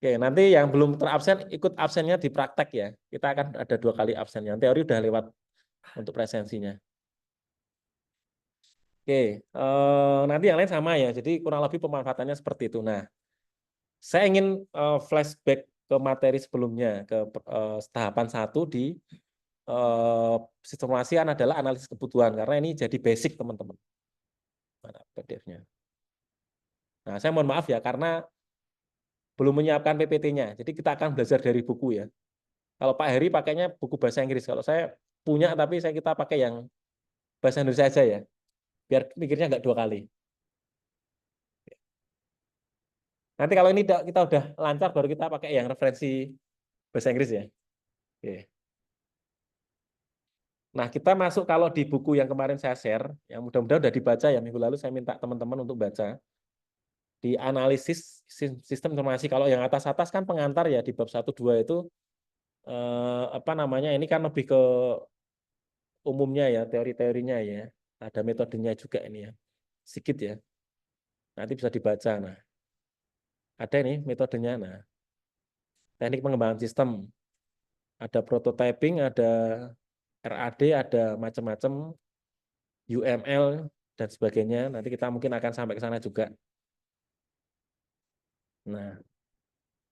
Oke, nanti yang belum terabsen ikut absennya di praktek ya. Kita akan ada 2 kali absen. Yang teori udah lewat untuk presensinya. Oke, nanti yang lain sama ya. Jadi kurang lebih pemanfaatannya seperti itu. Nah, saya ingin flashback ke materi sebelumnya ke tahapan 1 di sistem informasi adalah analisis kebutuhan karena ini jadi basic teman-teman. Mana PDF-nya? Nah, saya mohon maaf ya karena belum menyiapkan PPT-nya. Jadi kita akan belajar dari buku ya. Kalau Pak Heri pakainya buku bahasa Inggris. Kalau saya punya tapi kita pakai yang bahasa Indonesia saja ya. Biar mikirnya nggak 2 kali. Nanti kalau ini kita udah lancar baru kita pakai yang referensi bahasa Inggris ya. Oke. Nah, kita masuk kalau di buku yang kemarin saya share, yang mudah-mudahan udah dibaca ya, minggu lalu saya minta teman-teman untuk baca. Di analisis sistem informasi, kalau yang atas-atas kan pengantar ya, di bab 1-2 itu, apa namanya, ini kan lebih ke umumnya ya, teori-teorinya ya. Ada metodenya juga ini ya, sedikit ya. Nanti bisa dibaca. Nah, ada ini metodenya. Nah, teknik pengembangan sistem, ada prototyping, ada RAD, ada macam-macam, UML, dan sebagainya. Nanti kita mungkin akan sampai ke sana juga. Nah,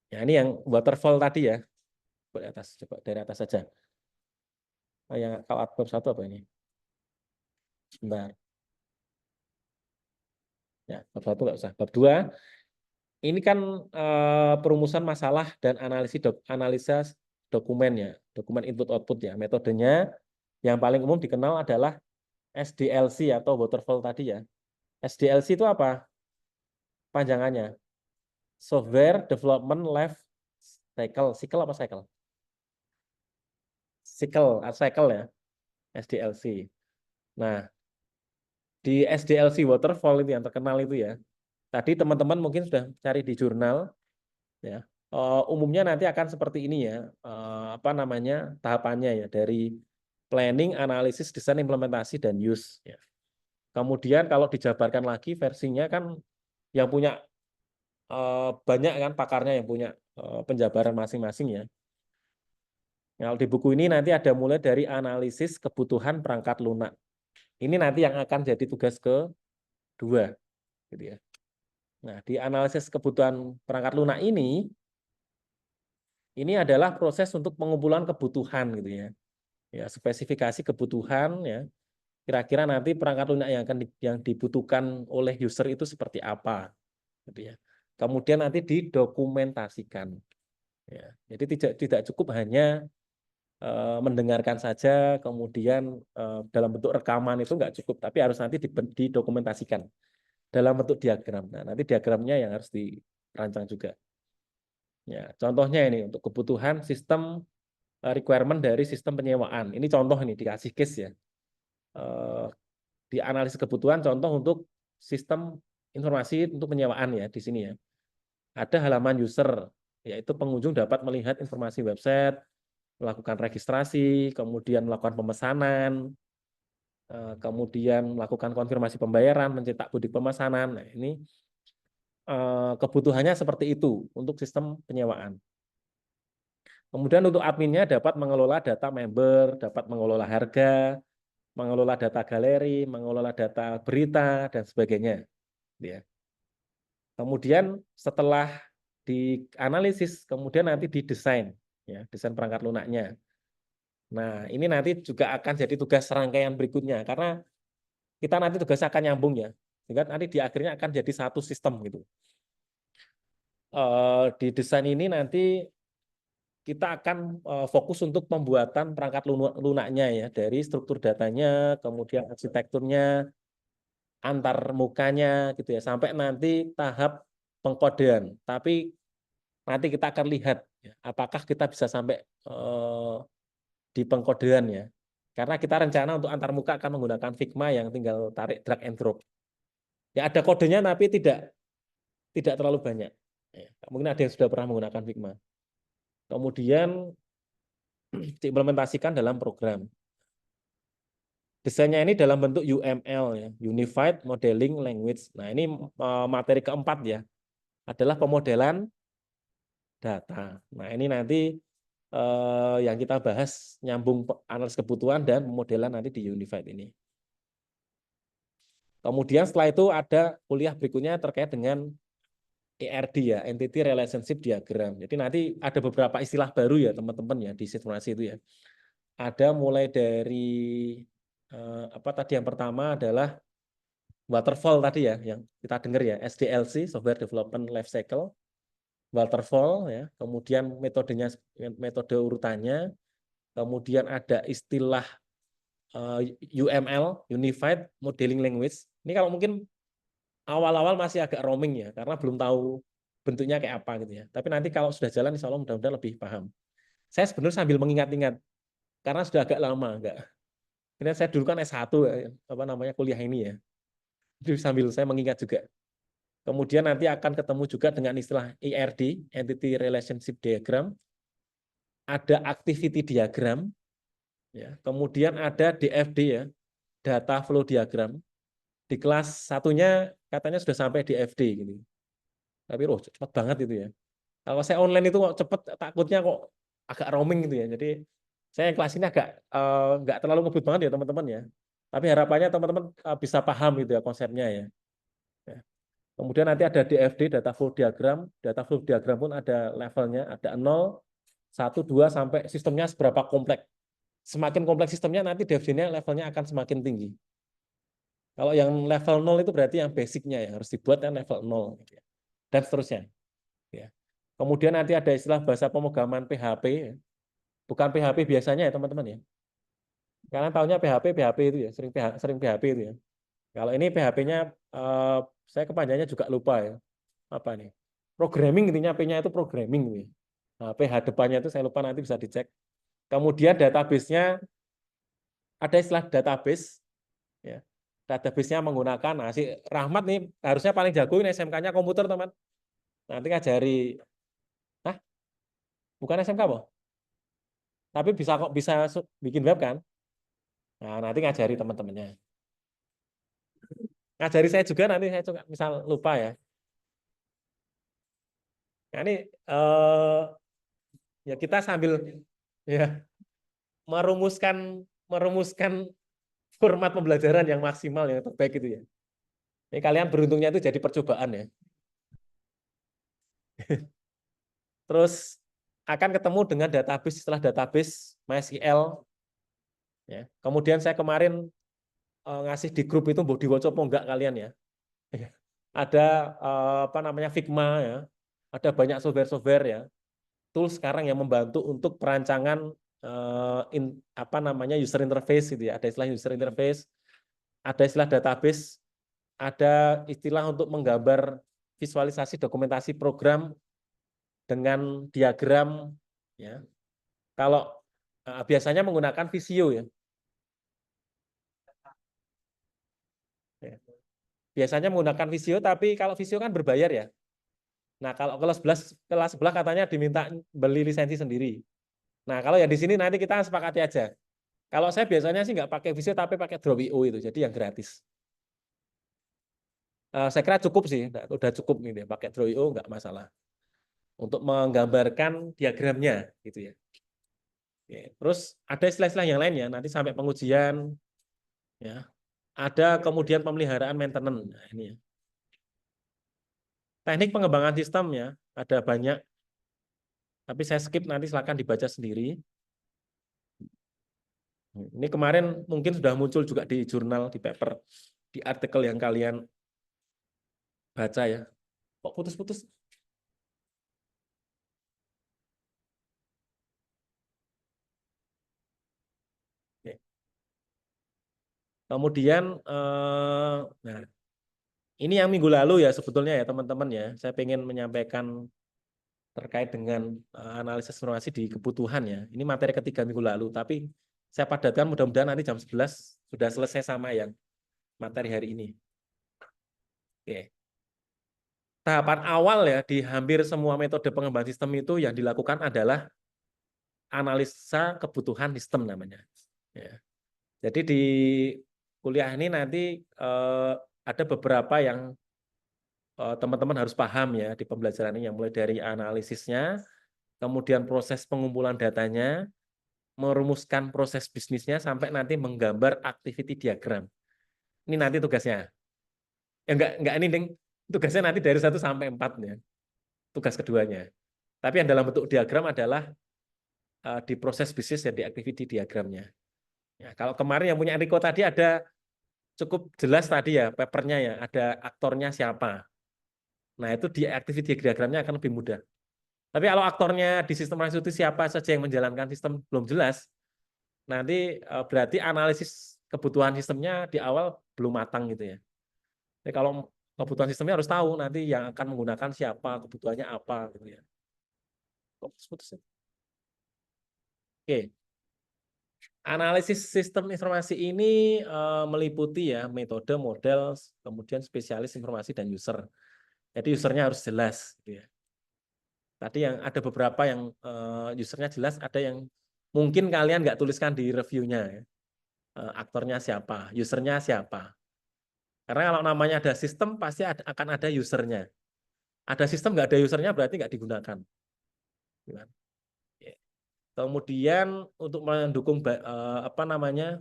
ya ini yang waterfall tadi ya. Dari atas, coba dari atas saja. Oh, yang kalau bab 1 apa ini? Sebentar. Ya, bab 1 nggak usah. Bab 2, ini kan perumusan masalah dan analisa dokumen ya, dokumen input output ya. Metodenya yang paling umum dikenal adalah SDLC atau waterfall tadi ya. SDLC itu apa? Panjangannya. Software Development Life Cycle. Cycle apa cycle? Cycle ya. SDLC. Nah, di SDLC waterfall itu yang terkenal itu ya. Tadi teman-teman mungkin sudah cari di jurnal ya. Umumnya nanti akan seperti ini ya. Apa namanya? Tahapannya ya, dari planning, analisis, desain, implementasi, dan use ya. Kemudian kalau dijabarkan lagi versinya kan yang punya banyak kan pakarnya yang punya penjabaran masing-masing ya. Kalau di buku ini nanti ada mulai dari analisis kebutuhan perangkat lunak. Ini nanti yang akan jadi tugas kedua, gitu ya. Nah, di analisis kebutuhan perangkat lunak ini adalah proses untuk pengumpulan kebutuhan gitu ya. Ya, spesifikasi kebutuhan ya. Kira-kira nanti perangkat lunak yang dibutuhkan oleh user itu seperti apa gitu ya. Kemudian nanti didokumentasikan. Ya. Jadi tidak cukup hanya mendengarkan saja, kemudian dalam bentuk rekaman itu nggak cukup, tapi harus nanti didokumentasikan dalam bentuk diagram. Nah, nanti diagramnya yang harus dirancang juga. Ya, contohnya ini untuk kebutuhan sistem requirement dari sistem penyewaan. Ini contoh ini dikasih case ya. Di analisis kebutuhan contoh untuk sistem informasi untuk penyewaan ya di sini ya. Ada halaman user, yaitu pengunjung dapat melihat informasi website, melakukan registrasi, kemudian melakukan pemesanan, kemudian melakukan konfirmasi pembayaran, mencetak budik pemesanan. Nah, ini kebutuhannya seperti itu untuk sistem penyewaan. Kemudian untuk adminnya dapat mengelola data member, dapat mengelola harga, mengelola data galeri, mengelola data berita, dan sebagainya. Ya. Kemudian setelah dianalisis, kemudian nanti didesain, ya, desain perangkat lunaknya. Nah, ini nanti juga akan jadi tugas rangkaian berikutnya, karena kita nanti tugas akan nyambung ya, sehingga nanti di akhirnya akan jadi satu sistem gitu. Di desain ini nanti kita akan fokus untuk pembuatan perangkat lunaknya ya, dari struktur datanya, kemudian arsitekturnya, antar mukanya gitu ya, sampai nanti tahap pengkodean. Tapi nanti kita akan lihat ya, apakah kita bisa sampai di pengkodean ya. Karena kita rencana untuk antar muka akan menggunakan Figma yang tinggal tarik drag and drop. Ya ada kodenya tapi tidak terlalu banyak. Ya, mungkin ada yang sudah pernah menggunakan Figma. Kemudian diimplementasikan dalam program. Desainnya ini dalam bentuk UML ya, Unified Modeling Language. Nah, ini materi keempat ya. Adalah pemodelan data. Nah, ini nanti yang kita bahas nyambung analisis kebutuhan dan pemodelan nanti di Unified ini. Kemudian setelah itu ada kuliah berikutnya terkait dengan ERD ya, Entity Relationship Diagram. Jadi nanti ada beberapa istilah baru ya teman-teman ya di simulasi itu ya. Ada mulai dari apa tadi yang pertama adalah waterfall tadi ya, yang kita dengar ya, SDLC, Software Development Life Cycle, waterfall ya, kemudian metodenya, metode urutannya, kemudian ada istilah UML, Unified Modeling Language. Ini kalau mungkin awal-awal masih agak roaming ya, karena belum tahu bentuknya kayak apa gitu ya. Tapi nanti kalau sudah jalan, insya Allah mudah-mudahan lebih paham. Saya sebenarnya sambil mengingat-ingat, karena sudah agak lama enggak. Ini saya dulu kan S1 apa namanya kuliah ini ya. Jadi sambil saya mengingat juga. Kemudian nanti akan ketemu juga dengan istilah ERD, Entity Relationship Diagram. Ada Activity Diagram, ya. Kemudian ada DFD ya, Data Flow Diagram. Di kelas satunya katanya sudah sampai DFD gitu. Tapi cepat banget itu ya. Kalau saya online itu kok cepet, takutnya kok agak roaming gitu ya. Jadi saya yang kelas ini agak nggak terlalu ngebut banget ya teman-teman ya. Tapi harapannya teman-teman bisa paham gitu ya konsepnya ya. Kemudian nanti ada DFD, Data Flow Diagram. Data Flow Diagram pun ada levelnya, ada 0, 1, 2, sampai sistemnya seberapa kompleks. Semakin kompleks sistemnya, nanti DFD-nya levelnya akan semakin tinggi. Kalau yang level 0 itu berarti yang basicnya ya, harus dibuat yang level 0. Dan seterusnya. Ya. Kemudian nanti ada istilah bahasa pemrograman PHP, ya. Bukan PHP biasanya ya teman-teman ya. Kalian tahunya PHP itu ya, sering PHP itu ya. Kalau ini PHP-nya, saya kepanjangannya juga lupa ya. Apa nih? Programming intinya P-nya itu programming. Gitu ya. Nah, PH depannya itu saya lupa, nanti bisa dicek. Kemudian database-nya, ada istilah database. Ya. Database-nya menggunakan, nah si Rahmat nih harusnya paling jago ini SMK-nya komputer teman. Nanti ngajari, nah bukan SMK Boh. Tapi bisa kok bisa bikin web kan? Nah, nanti ngajari teman-temannya. Ngajari saya juga nanti saya juga misal lupa ya. Nah, ini ya kita sambil ya merumuskan format pembelajaran yang maksimal yang terbaik itu ya. Ini kalian beruntungnya itu jadi percobaan ya. Terus akan ketemu dengan database setelah database MySQL. Ya. Kemudian saya kemarin ngasih di grup itu mau diwaca apa enggak kalian ya. Ada apa namanya Figma ya. Ada banyak software-software ya. Tools sekarang yang membantu untuk perancangan apa namanya user interface gitu ya. Ada istilah user interface, ada istilah database, ada istilah untuk menggambar visualisasi dokumentasi program dengan diagram ya. Kalau biasanya menggunakan Visio ya. Biasanya menggunakan Visio, tapi kalau Visio kan berbayar ya. Nah, kalau kelas sebelah katanya diminta beli lisensi sendiri. Nah, kalau yang di sini nanti kita sepakati aja. Kalau saya biasanya sih nggak pakai Visio, tapi pakai Draw.io itu, jadi yang gratis. Saya kira cukup sih, udah cukup gitu ya, pakai Draw.io nggak masalah. Untuk menggambarkan diagramnya gitu ya. Terus ada istilah-istilah yang lain ya, nanti sampai pengujian, ya. Ada kemudian pemeliharaan maintenance. Nah, ini ya. Teknik pengembangan sistem ya, ada banyak. Tapi saya skip, nanti silakan dibaca sendiri. Ini kemarin mungkin sudah muncul juga di jurnal, di paper, di artikel yang kalian baca ya. Kok putus-putus? Kemudian, nah ini yang minggu lalu ya sebetulnya ya teman-teman ya. Saya ingin menyampaikan terkait dengan analisis informasi di kebutuhan ya. Ini materi ketiga minggu lalu, tapi saya padatkan mudah-mudahan nanti jam 11 sudah selesai sama yang materi hari ini. Oke. Tahapan awal ya di hampir semua metode pengembangan sistem itu yang dilakukan adalah analisa kebutuhan sistem namanya. Ya. Jadi di kuliah ini nanti ada beberapa yang teman-teman harus paham ya di pembelajaran ini, yang mulai dari analisisnya, kemudian proses pengumpulan datanya, merumuskan proses bisnisnya, sampai nanti menggambar activity diagram. Ini nanti tugasnya. Ya enggak ini, Ding. Tugasnya nanti dari 1 sampai 4 ya. Tugas keduanya. Tapi yang dalam bentuk diagram adalah di proses bisnis ya, di activity diagramnya. Ya, kalau kemarin yang punya Enrico tadi ada cukup jelas tadi ya, papernya ya, ada aktornya siapa. Nah, itu di activity diagramnya akan lebih mudah. Tapi kalau aktornya di sistem informasi itu siapa saja yang menjalankan sistem belum jelas, nanti berarti analisis kebutuhan sistemnya di awal belum matang gitu ya. Jadi kalau kebutuhan sistemnya harus tahu nanti yang akan menggunakan siapa, kebutuhannya apa gitu ya. Putus-putus ya. Oke. Analisis sistem informasi ini meliputi ya metode, model, kemudian spesialis informasi dan user. Jadi usernya harus jelas gitu ya. Tadi yang ada beberapa yang usernya jelas, ada yang mungkin kalian nggak tuliskan di reviewnya ya. Aktornya siapa, usernya siapa. Karena kalau namanya ada sistem pasti akan ada usernya. Ada sistem nggak ada usernya berarti nggak digunakan. Kemudian untuk mendukung apa namanya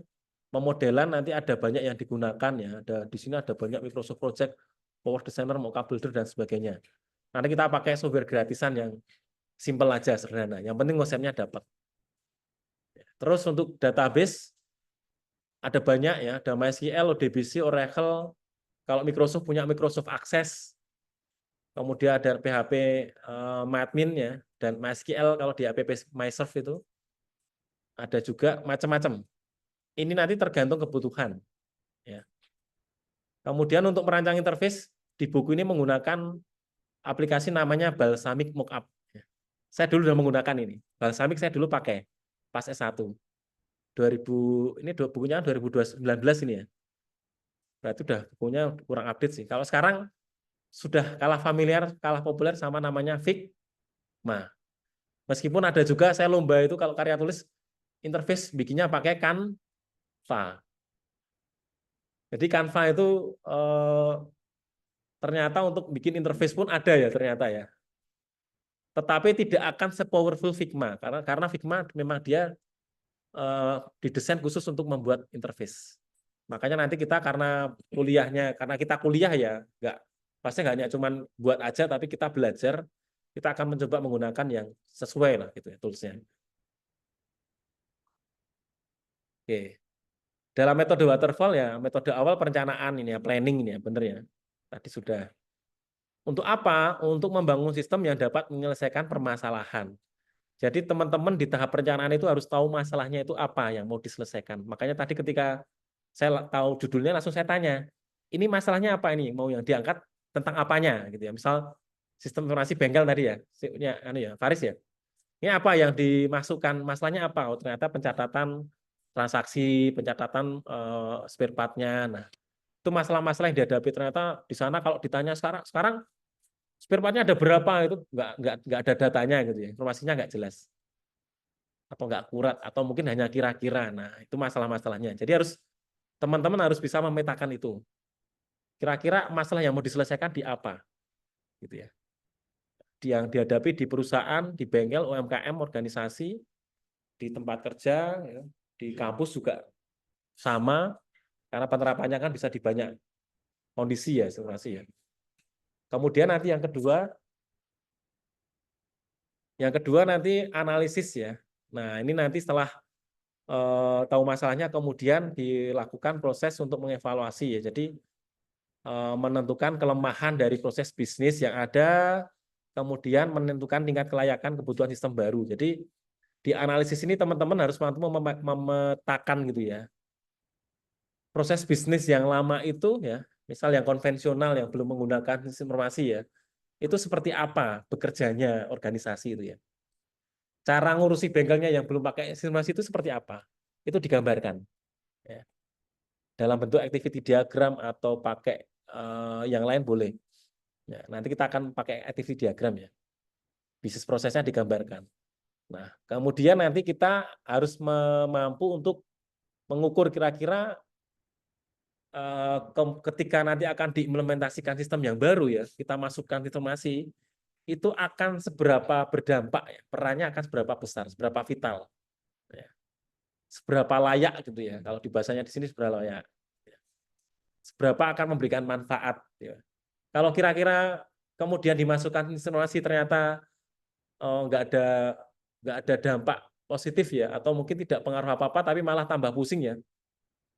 pemodelan nanti ada banyak yang digunakan ya. Ada di sini ada banyak Microsoft Project, Power Designer, Mockup Builder dan sebagainya. Nanti kita pakai software gratisan yang simple aja, sederhana. Yang penting konsepnya dapat. Terus untuk database ada banyak ya, ada MySQL, ODBC, Oracle. Kalau Microsoft punya Microsoft Access, kemudian ada PHP MyAdmin ya, dan MySQL kalau di app MyServe itu ada juga macam-macam. Ini nanti tergantung kebutuhan. Ya. Kemudian untuk merancang interface di buku ini menggunakan aplikasi namanya Balsamiq Mockup. Ya. Saya dulu sudah menggunakan ini. Balsamiq saya dulu pakai pas S1. 2000 ini bukunya 2019 ini ya. Berarti udah bukunya kurang update sih. Kalau sekarang sudah kalah familiar, kalah populer sama namanya Figma. Meskipun ada juga saya lomba itu kalau karya tulis interface bikinnya pakai Canva. Jadi Canva itu ternyata untuk bikin interface pun ada ya ternyata ya. Tetapi tidak akan sepowerful Figma karena Figma memang dia didesain khusus untuk membuat interface. Makanya nanti kita karena kita kuliah ya, pasti nggak hanya cuman buat aja, tapi kita belajar, kita akan mencoba menggunakan yang sesuai lah gitu ya toolsnya. Oke. Dalam metode waterfall ya, metode awal perencanaan ini ya, planning ini ya, bener ya. Tadi sudah. Untuk apa? Untuk membangun sistem yang dapat menyelesaikan permasalahan. Jadi teman-teman di tahap perencanaan itu harus tahu masalahnya itu apa yang mau diselesaikan. Makanya tadi ketika saya tahu judulnya langsung saya tanya, ini masalahnya apa ini? Mau yang diangkat tentang apanya gitu ya. Misal sistem informasi bengkel tadi ya, Faris ya. Ini apa yang dimasukkan? Masalahnya apa? Oh, ternyata pencatatan transaksi, pencatatan spare part-nya. Nah, itu masalah-masalah yang dihadapi ternyata di sana kalau ditanya sekarang spare part-nya ada berapa itu nggak ada datanya gitu ya, informasinya nggak jelas atau nggak akurat atau mungkin hanya kira-kira. Nah, itu masalah-masalahnya. Jadi teman-teman harus bisa memetakan itu. Kira-kira masalah yang mau diselesaikan di apa, gitu ya. Yang dihadapi di perusahaan, di bengkel, UMKM, organisasi, di tempat kerja, ya, di kampus juga sama, karena penerapannya kan bisa di banyak kondisi ya, situasi ya. Kemudian nanti yang kedua nanti analisis ya. Nah, ini nanti setelah tahu masalahnya kemudian dilakukan proses untuk mengevaluasi ya. Jadi menentukan kelemahan dari proses bisnis yang ada, kemudian menentukan tingkat kelayakan kebutuhan sistem baru. Jadi di analisis ini teman-teman harus mampu memetakan gitu ya. Proses bisnis yang lama itu ya, misal yang konvensional yang belum menggunakan sistem informasi ya, itu seperti apa bekerjanya organisasi itu ya. Cara ngurusi bengkelnya yang belum pakai sistem informasi itu seperti apa? Itu digambarkan. Ya. Dalam bentuk activity diagram atau pakai yang lain boleh. Ya, nanti kita akan pakai activity diagram ya. Bisnis prosesnya digambarkan. Nah, kemudian nanti kita harus mampu untuk mengukur kira-kira ketika nanti akan diimplementasikan sistem yang baru ya, kita masukkan informasi, itu akan seberapa berdampak ya, perannya akan seberapa besar, seberapa vital, ya. Seberapa layak gitu ya. Kalau di bahasanya di sini seberapa layak, ya. Seberapa akan memberikan manfaat. Ya. Kalau kira-kira kemudian dimasukkan informasi ternyata nggak ada dampak positif ya, atau mungkin tidak pengaruh apa-apa, tapi malah tambah pusing ya.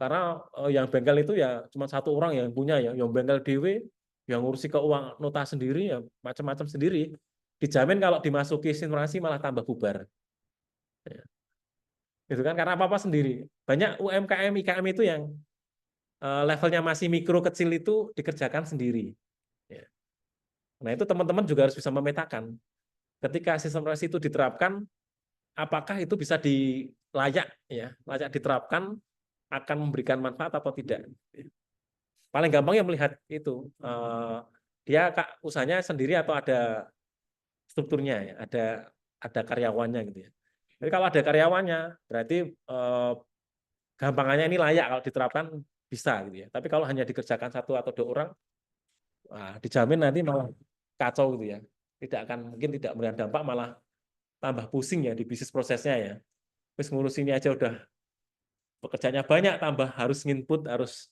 Karena yang bengkel itu ya cuma satu orang yang punya ya, yang bengkel DW, yang ngurusi keuangan nota sendiri ya macam-macam sendiri. Dijamin kalau dimasuki informasi malah tambah bubar. Ya. Itu kan karena apa-apa sendiri. Banyak UMKM, IKM itu yang levelnya masih mikro kecil itu dikerjakan sendiri. Ya. Nah itu teman-teman juga harus bisa memetakan. Ketika sistem informasi itu diterapkan, apakah itu bisa layak diterapkan, akan memberikan manfaat atau tidak. Paling gampang ya melihat itu dia usahanya sendiri atau ada strukturnya ya, ada karyawannya gitu ya. Jadi kalau ada karyawannya berarti gampangannya ini layak kalau diterapkan bisa gitu ya. Tapi kalau hanya dikerjakan satu atau dua orang, dijamin nanti malah kacau gitu ya. Mungkin tidak memberikan dampak, malah tambah pusing ya di bisnis prosesnya ya. Terus ngurus ini aja udah pekerjaannya banyak, tambah harus nginput, harus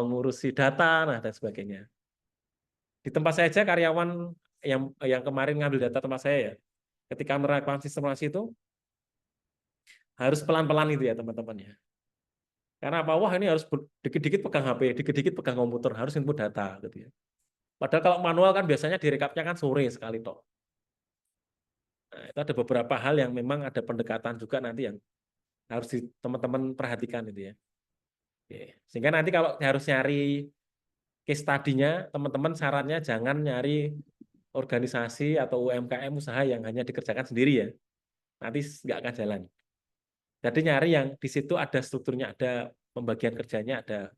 ngurusi data, nah dan sebagainya. Di tempat saya aja karyawan yang kemarin ngambil data tempat saya ya, ketika menerapkan sistem informasi itu harus pelan-pelan itu ya teman-teman ya. Karena apa? Wah ini harus dikit-dikit pegang HP, dikit-dikit pegang komputer, harus input data gitu ya. Padahal kalau manual kan biasanya direkapnya kan sore sekali toh. Nah, itu ada beberapa hal yang memang ada pendekatan juga nanti yang harus teman-teman perhatikan itu ya. Oke. Sehingga nanti kalau harus nyari case study-nya, teman-teman sarannya jangan nyari organisasi atau UMKM usaha yang hanya dikerjakan sendiri ya. Nanti nggak akan jalan. Jadi nyari yang di situ ada strukturnya, ada pembagian kerjanya, ada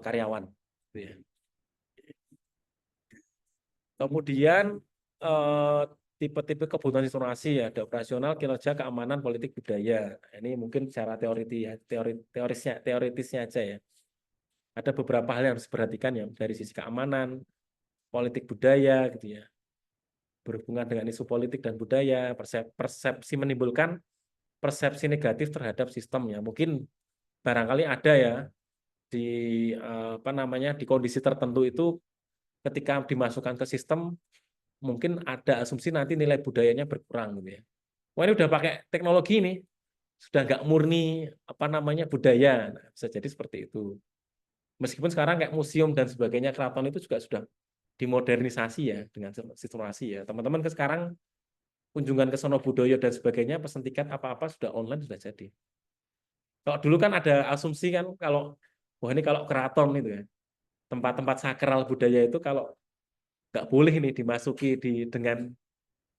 karyawan. Gitu ya. Kemudian tipe-tipe kebutuhan informasi ya, ada operasional, kinerja, keamanan, politik, budaya. Ini mungkin secara teoritisnya aja ya. Ada beberapa hal yang harus diperhatikan ya, dari sisi keamanan, politik, budaya gitu ya. Berhubungan dengan isu politik dan budaya, persepsi menimbulkan persepsi negatif terhadap sistemnya. Mungkin barangkali ada ya di di kondisi tertentu itu ketika dimasukkan ke sistem mungkin ada asumsi nanti nilai budayanya berkurang gitu ya. Wah ini udah pakai teknologi ini, sudah nggak murni budaya, nah, bisa jadi seperti itu. Meskipun sekarang kayak museum dan sebagainya keraton itu juga sudah dimodernisasi ya dengan sistemasi ya. Teman-teman ke sekarang kunjungan ke Sono Budoyo dan sebagainya, pesen tiket apa-apa sudah online sudah jadi. Kalau dulu kan ada asumsi kan kalau wah ini kalau keraton itu ya, tempat-tempat sakral budaya itu kalau nggak boleh ini dimasuki dengan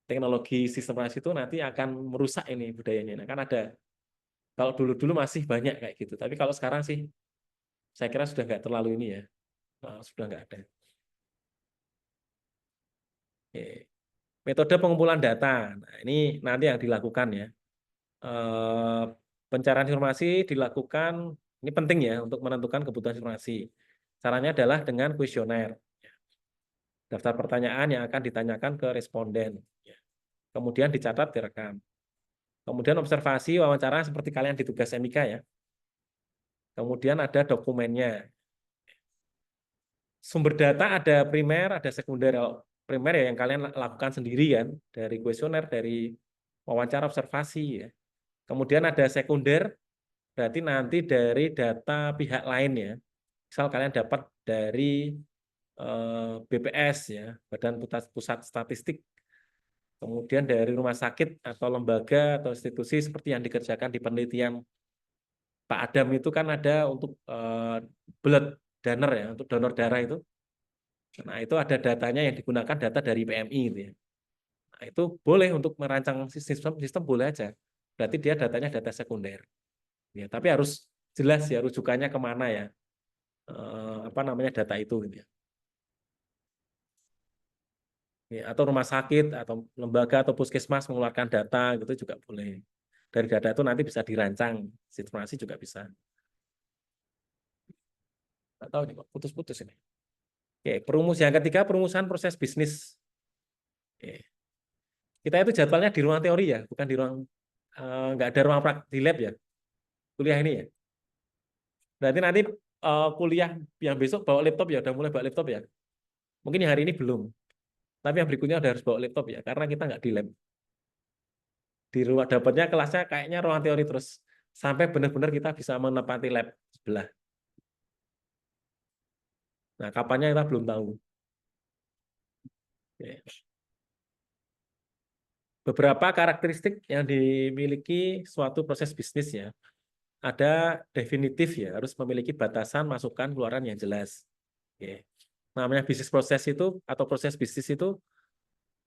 teknologi sistemasi itu nanti akan merusak ini budayanya. Nah, kan ada kalau dulu-dulu masih banyak kayak gitu. Tapi kalau sekarang sih saya kira sudah nggak terlalu ini ya. Sudah nggak ada. Oke. Metode pengumpulan data. Nah, ini nanti yang dilakukan ya. Pencarian informasi dilakukan, ini penting ya untuk menentukan kebutuhan informasi. Caranya adalah dengan kuesioner. Daftar pertanyaan yang akan ditanyakan ke responden. Kemudian dicatat, direkam. Kemudian observasi, wawancara seperti kalian di tugas MIK ya. Kemudian ada dokumennya. Sumber data ada primer, ada sekunder. Primer ya yang kalian lakukan sendiri kan, dari kuesioner, dari wawancara observasi ya. Kemudian ada sekunder, berarti nanti dari data pihak lain ya. Misal kalian dapat dari BPS ya, Badan Pusat Statistik, kemudian dari rumah sakit atau lembaga atau institusi seperti yang dikerjakan di penelitian Pak Adam itu kan ada untuk blood donor ya, untuk donor darah itu. Nah, itu ada datanya yang digunakan data dari PMI gitu ya. Nah, itu boleh untuk merancang sistem boleh aja. Berarti dia datanya data sekunder. Ya, tapi harus jelas ya rujukannya kemana ya. Data itu gitu ya. Ya, atau rumah sakit atau lembaga atau puskesmas mengeluarkan data gitu juga boleh. Dari data itu nanti bisa dirancang, informasi juga bisa. Nggak tahu nih, kok putus-putus ini. Oke, yang ketiga, perumusan proses bisnis. Oke. Kita itu jadwalnya di ruang teori ya, bukan di ruang, nggak ada ruang praktik di lab ya, kuliah ini ya. Berarti nanti kuliah yang besok bawa laptop ya, udah mulai bawa laptop ya. Mungkin yang hari ini belum, tapi yang berikutnya udah harus bawa laptop ya, karena kita nggak di lab. Di ruang dapatnya kelasnya kayaknya ruang teori terus, sampai benar-benar kita bisa menempati lab sebelah. Nah, kapannya kita belum tahu. Oke. Beberapa karakteristik yang dimiliki suatu proses bisnis ya. Ada definitif ya, harus memiliki batasan masukan keluaran yang jelas. Oke. Namanya bisnis proses itu atau proses bisnis itu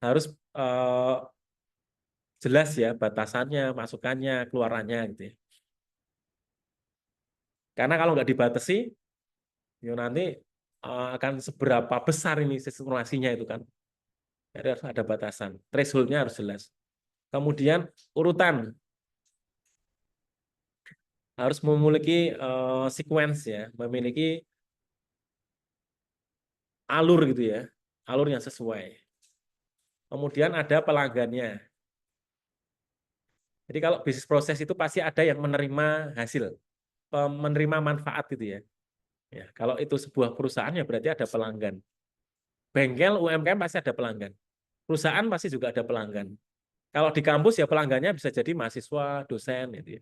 harus jelas ya batasannya, masukannya, keluarannya gitu ya. Karena kalau nggak dibatasi, ya nanti akan seberapa besar ini sirkulasinya itu kan. Jadi harus ada batasan. Threshold-nya harus jelas. Kemudian urutan harus memiliki sequence ya, memiliki alur gitu ya, alur yang sesuai. Kemudian ada pelanggannya. Jadi kalau bisnis proses itu pasti ada yang menerima hasil, menerima manfaat gitu ya. Ya, kalau itu sebuah perusahaan ya berarti ada pelanggan. Bengkel UMKM pasti ada pelanggan. Perusahaan pasti juga ada pelanggan. Kalau di kampus ya pelanggannya bisa jadi mahasiswa, dosen gitu ya.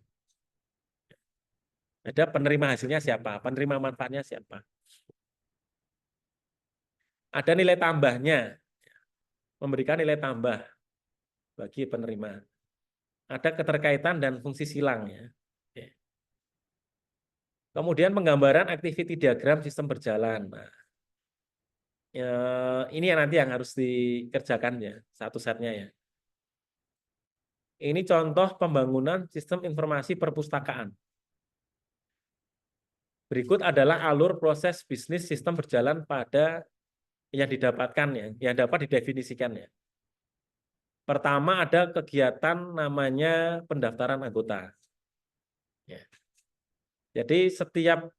Ada penerima hasilnya siapa, penerima manfaatnya siapa. Ada nilai tambahnya, memberikan nilai tambah bagi penerima. Ada keterkaitan dan fungsi silang ya. Kemudian penggambaran activity diagram sistem berjalan. Nah, ini yang nanti yang harus dikerjakan ya, satu setnya ya. Ini contoh pembangunan sistem informasi perpustakaan. Berikut adalah alur proses bisnis sistem berjalan pada yang didapatkan ya, yang dapat didefinisikan ya. Pertama ada kegiatan namanya pendaftaran anggota. Ya. Jadi setiap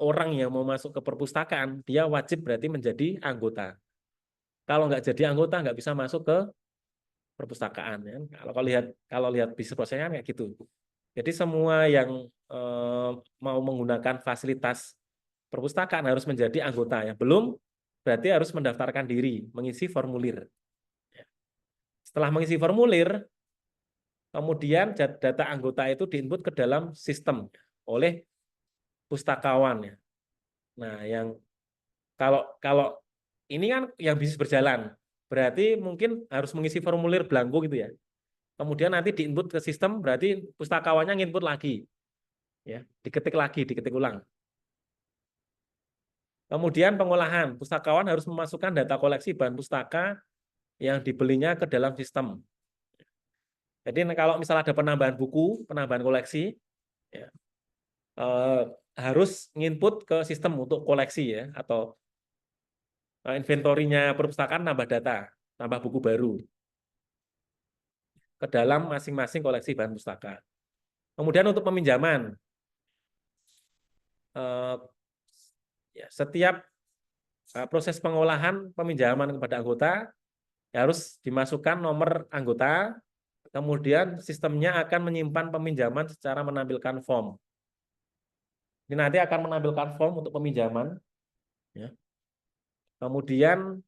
orang yang mau masuk ke perpustakaan, dia wajib berarti menjadi anggota. Kalau nggak jadi anggota, nggak bisa masuk ke perpustakaan. Ya. Kalau lihat bisnis prosesnya kayak gitu. Jadi semua yang mau menggunakan fasilitas perpustakaan harus menjadi anggota. Yang belum berarti harus mendaftarkan diri, mengisi formulir. Setelah mengisi formulir, kemudian data anggota itu diinput ke dalam sistem oleh pustakawan ya. Nah, yang kalau kalau ini kan yang bisnis berjalan, berarti mungkin harus mengisi formulir blanko gitu ya. Kemudian nanti diinput ke sistem, berarti pustakawannya nginput lagi, ya, diketik lagi, diketik ulang. Kemudian pengolahan, pustakawan harus memasukkan data koleksi bahan pustaka yang dibelinya ke dalam sistem. Jadi kalau misalnya ada penambahan buku, penambahan koleksi, ya, harus nginput ke sistem untuk koleksi ya, atau inventorinya perpustakaan nambah data, tambah buku baru ke dalam masing-masing koleksi bahan pustaka. Kemudian untuk peminjaman, setiap proses pengolahan peminjaman kepada anggota harus dimasukkan nomor anggota, kemudian sistemnya akan menyimpan peminjaman secara menampilkan form. Ini nanti akan menampilkan form untuk peminjaman, ya. Kemudian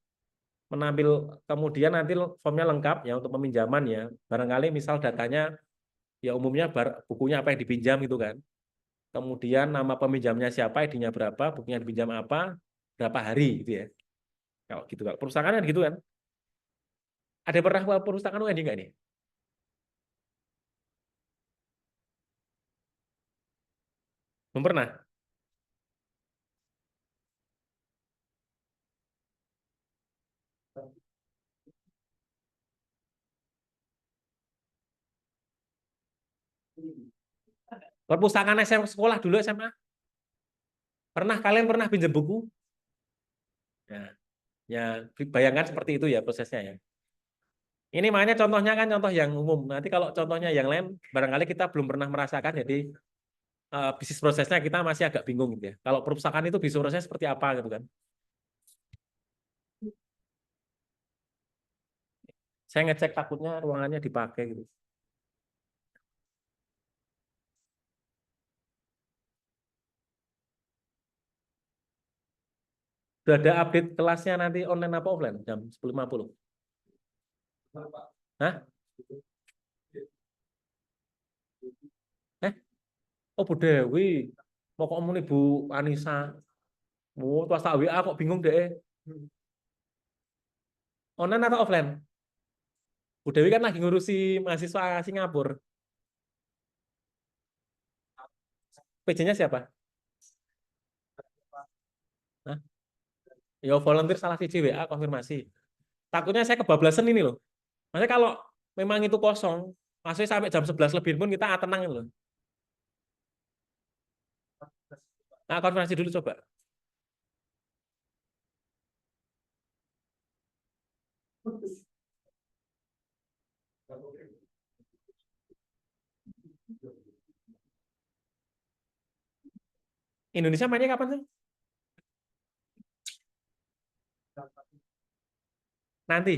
kemudian nanti formnya lengkap ya untuk peminjaman ya. Barangkali misal datanya ya umumnya bukunya apa yang dipinjam itu kan. Kemudian nama peminjamnya siapa, ID-nya berapa, bukunya dipinjam apa, berapa hari gitu ya. Kalau gitu kalau perusahaan kan gitu kan. Ada pernah perusahaan UND nggak nih? Belum pernah. Perpustakaan SMA sekolah dulu SMA. Kalian pernah pinjam buku? Ya, ya bayangkan seperti itu ya prosesnya ya. Ini makanya contohnya kan contoh yang umum. Nanti kalau contohnya yang lain barangkali kita belum pernah merasakan jadi bisnis prosesnya kita masih agak bingung gitu ya. Kalau perpustakaan itu bisnis prosesnya seperti apa gitu kan. Saya ngecek takutnya ruangannya dipakai gitu. Sudah ada update kelasnya nanti online apa offline jam 10.50. Hah? Eh, oh Bu Dewi. Mau kok nih Bu Anissa. Oh, pas tak WA kok bingung deh. Online atau offline? Bu Dewi kan lagi ngurusi mahasiswa Singapura. PJ-nya siapa? Hah? Ya volunteer salah VJ WA konfirmasi. Takutnya saya kebablasan ini loh. Maksudnya kalau memang itu kosong, maksudnya sampai jam 11 lebih pun kita tenang loh. Nah, konfirmasi dulu coba. Indonesia mainnya kapan sih? Nanti.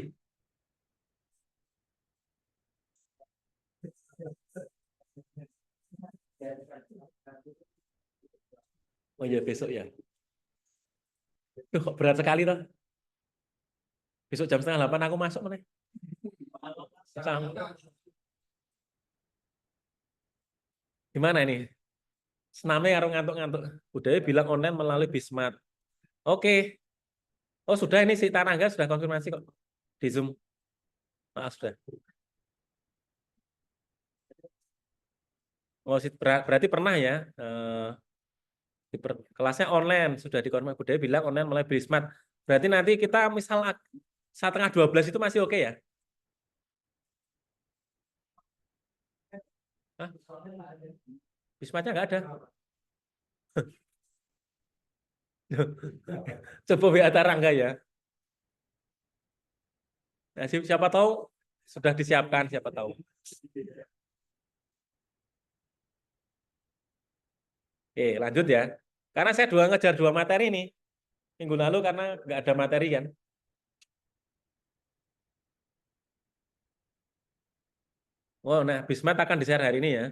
Oh iya besok ya. Duh, kok berat sekali toh. Besok jam setengah 8 aku masuk mana? Gimana ini? Senamnya karo ngantuk-ngantuk. Budaya bilang online melalui Bismart. Oke. Oh sudah ini si Tarangga sudah konfirmasi kok di Zoom. Sudah. Oh, berarti pernah ya. Kelasnya online sudah dikonfirmasi. Budaya bilang online melalui Bismart. Berarti nanti kita misal setengah 12 itu masih oke ya? Hah? Bismartnya nggak ada. Coba WA Tarangga ya. Nah, siapa tahu sudah disiapkan, siapa tahu. Oke, lanjut ya. Karena saya ngejar dua materi nih. Minggu lalu karena nggak ada materi kan. Oh, nah Bismart akan di-share hari ini ya.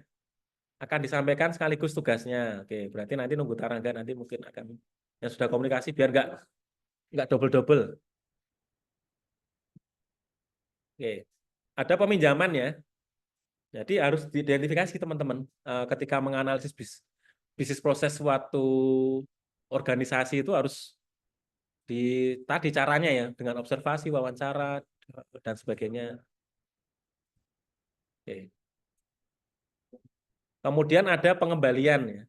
Akan disampaikan sekaligus tugasnya. Oke, berarti nanti nunggu Tarangga nanti mungkin akan yang sudah komunikasi biar nggak double-double. Oke, ada peminjaman ya. Jadi harus diidentifikasi teman-teman ketika menganalisis bisnis proses suatu organisasi itu harus di tadi caranya ya dengan observasi, wawancara dan sebagainya. Oke. Kemudian ada pengembalian ya.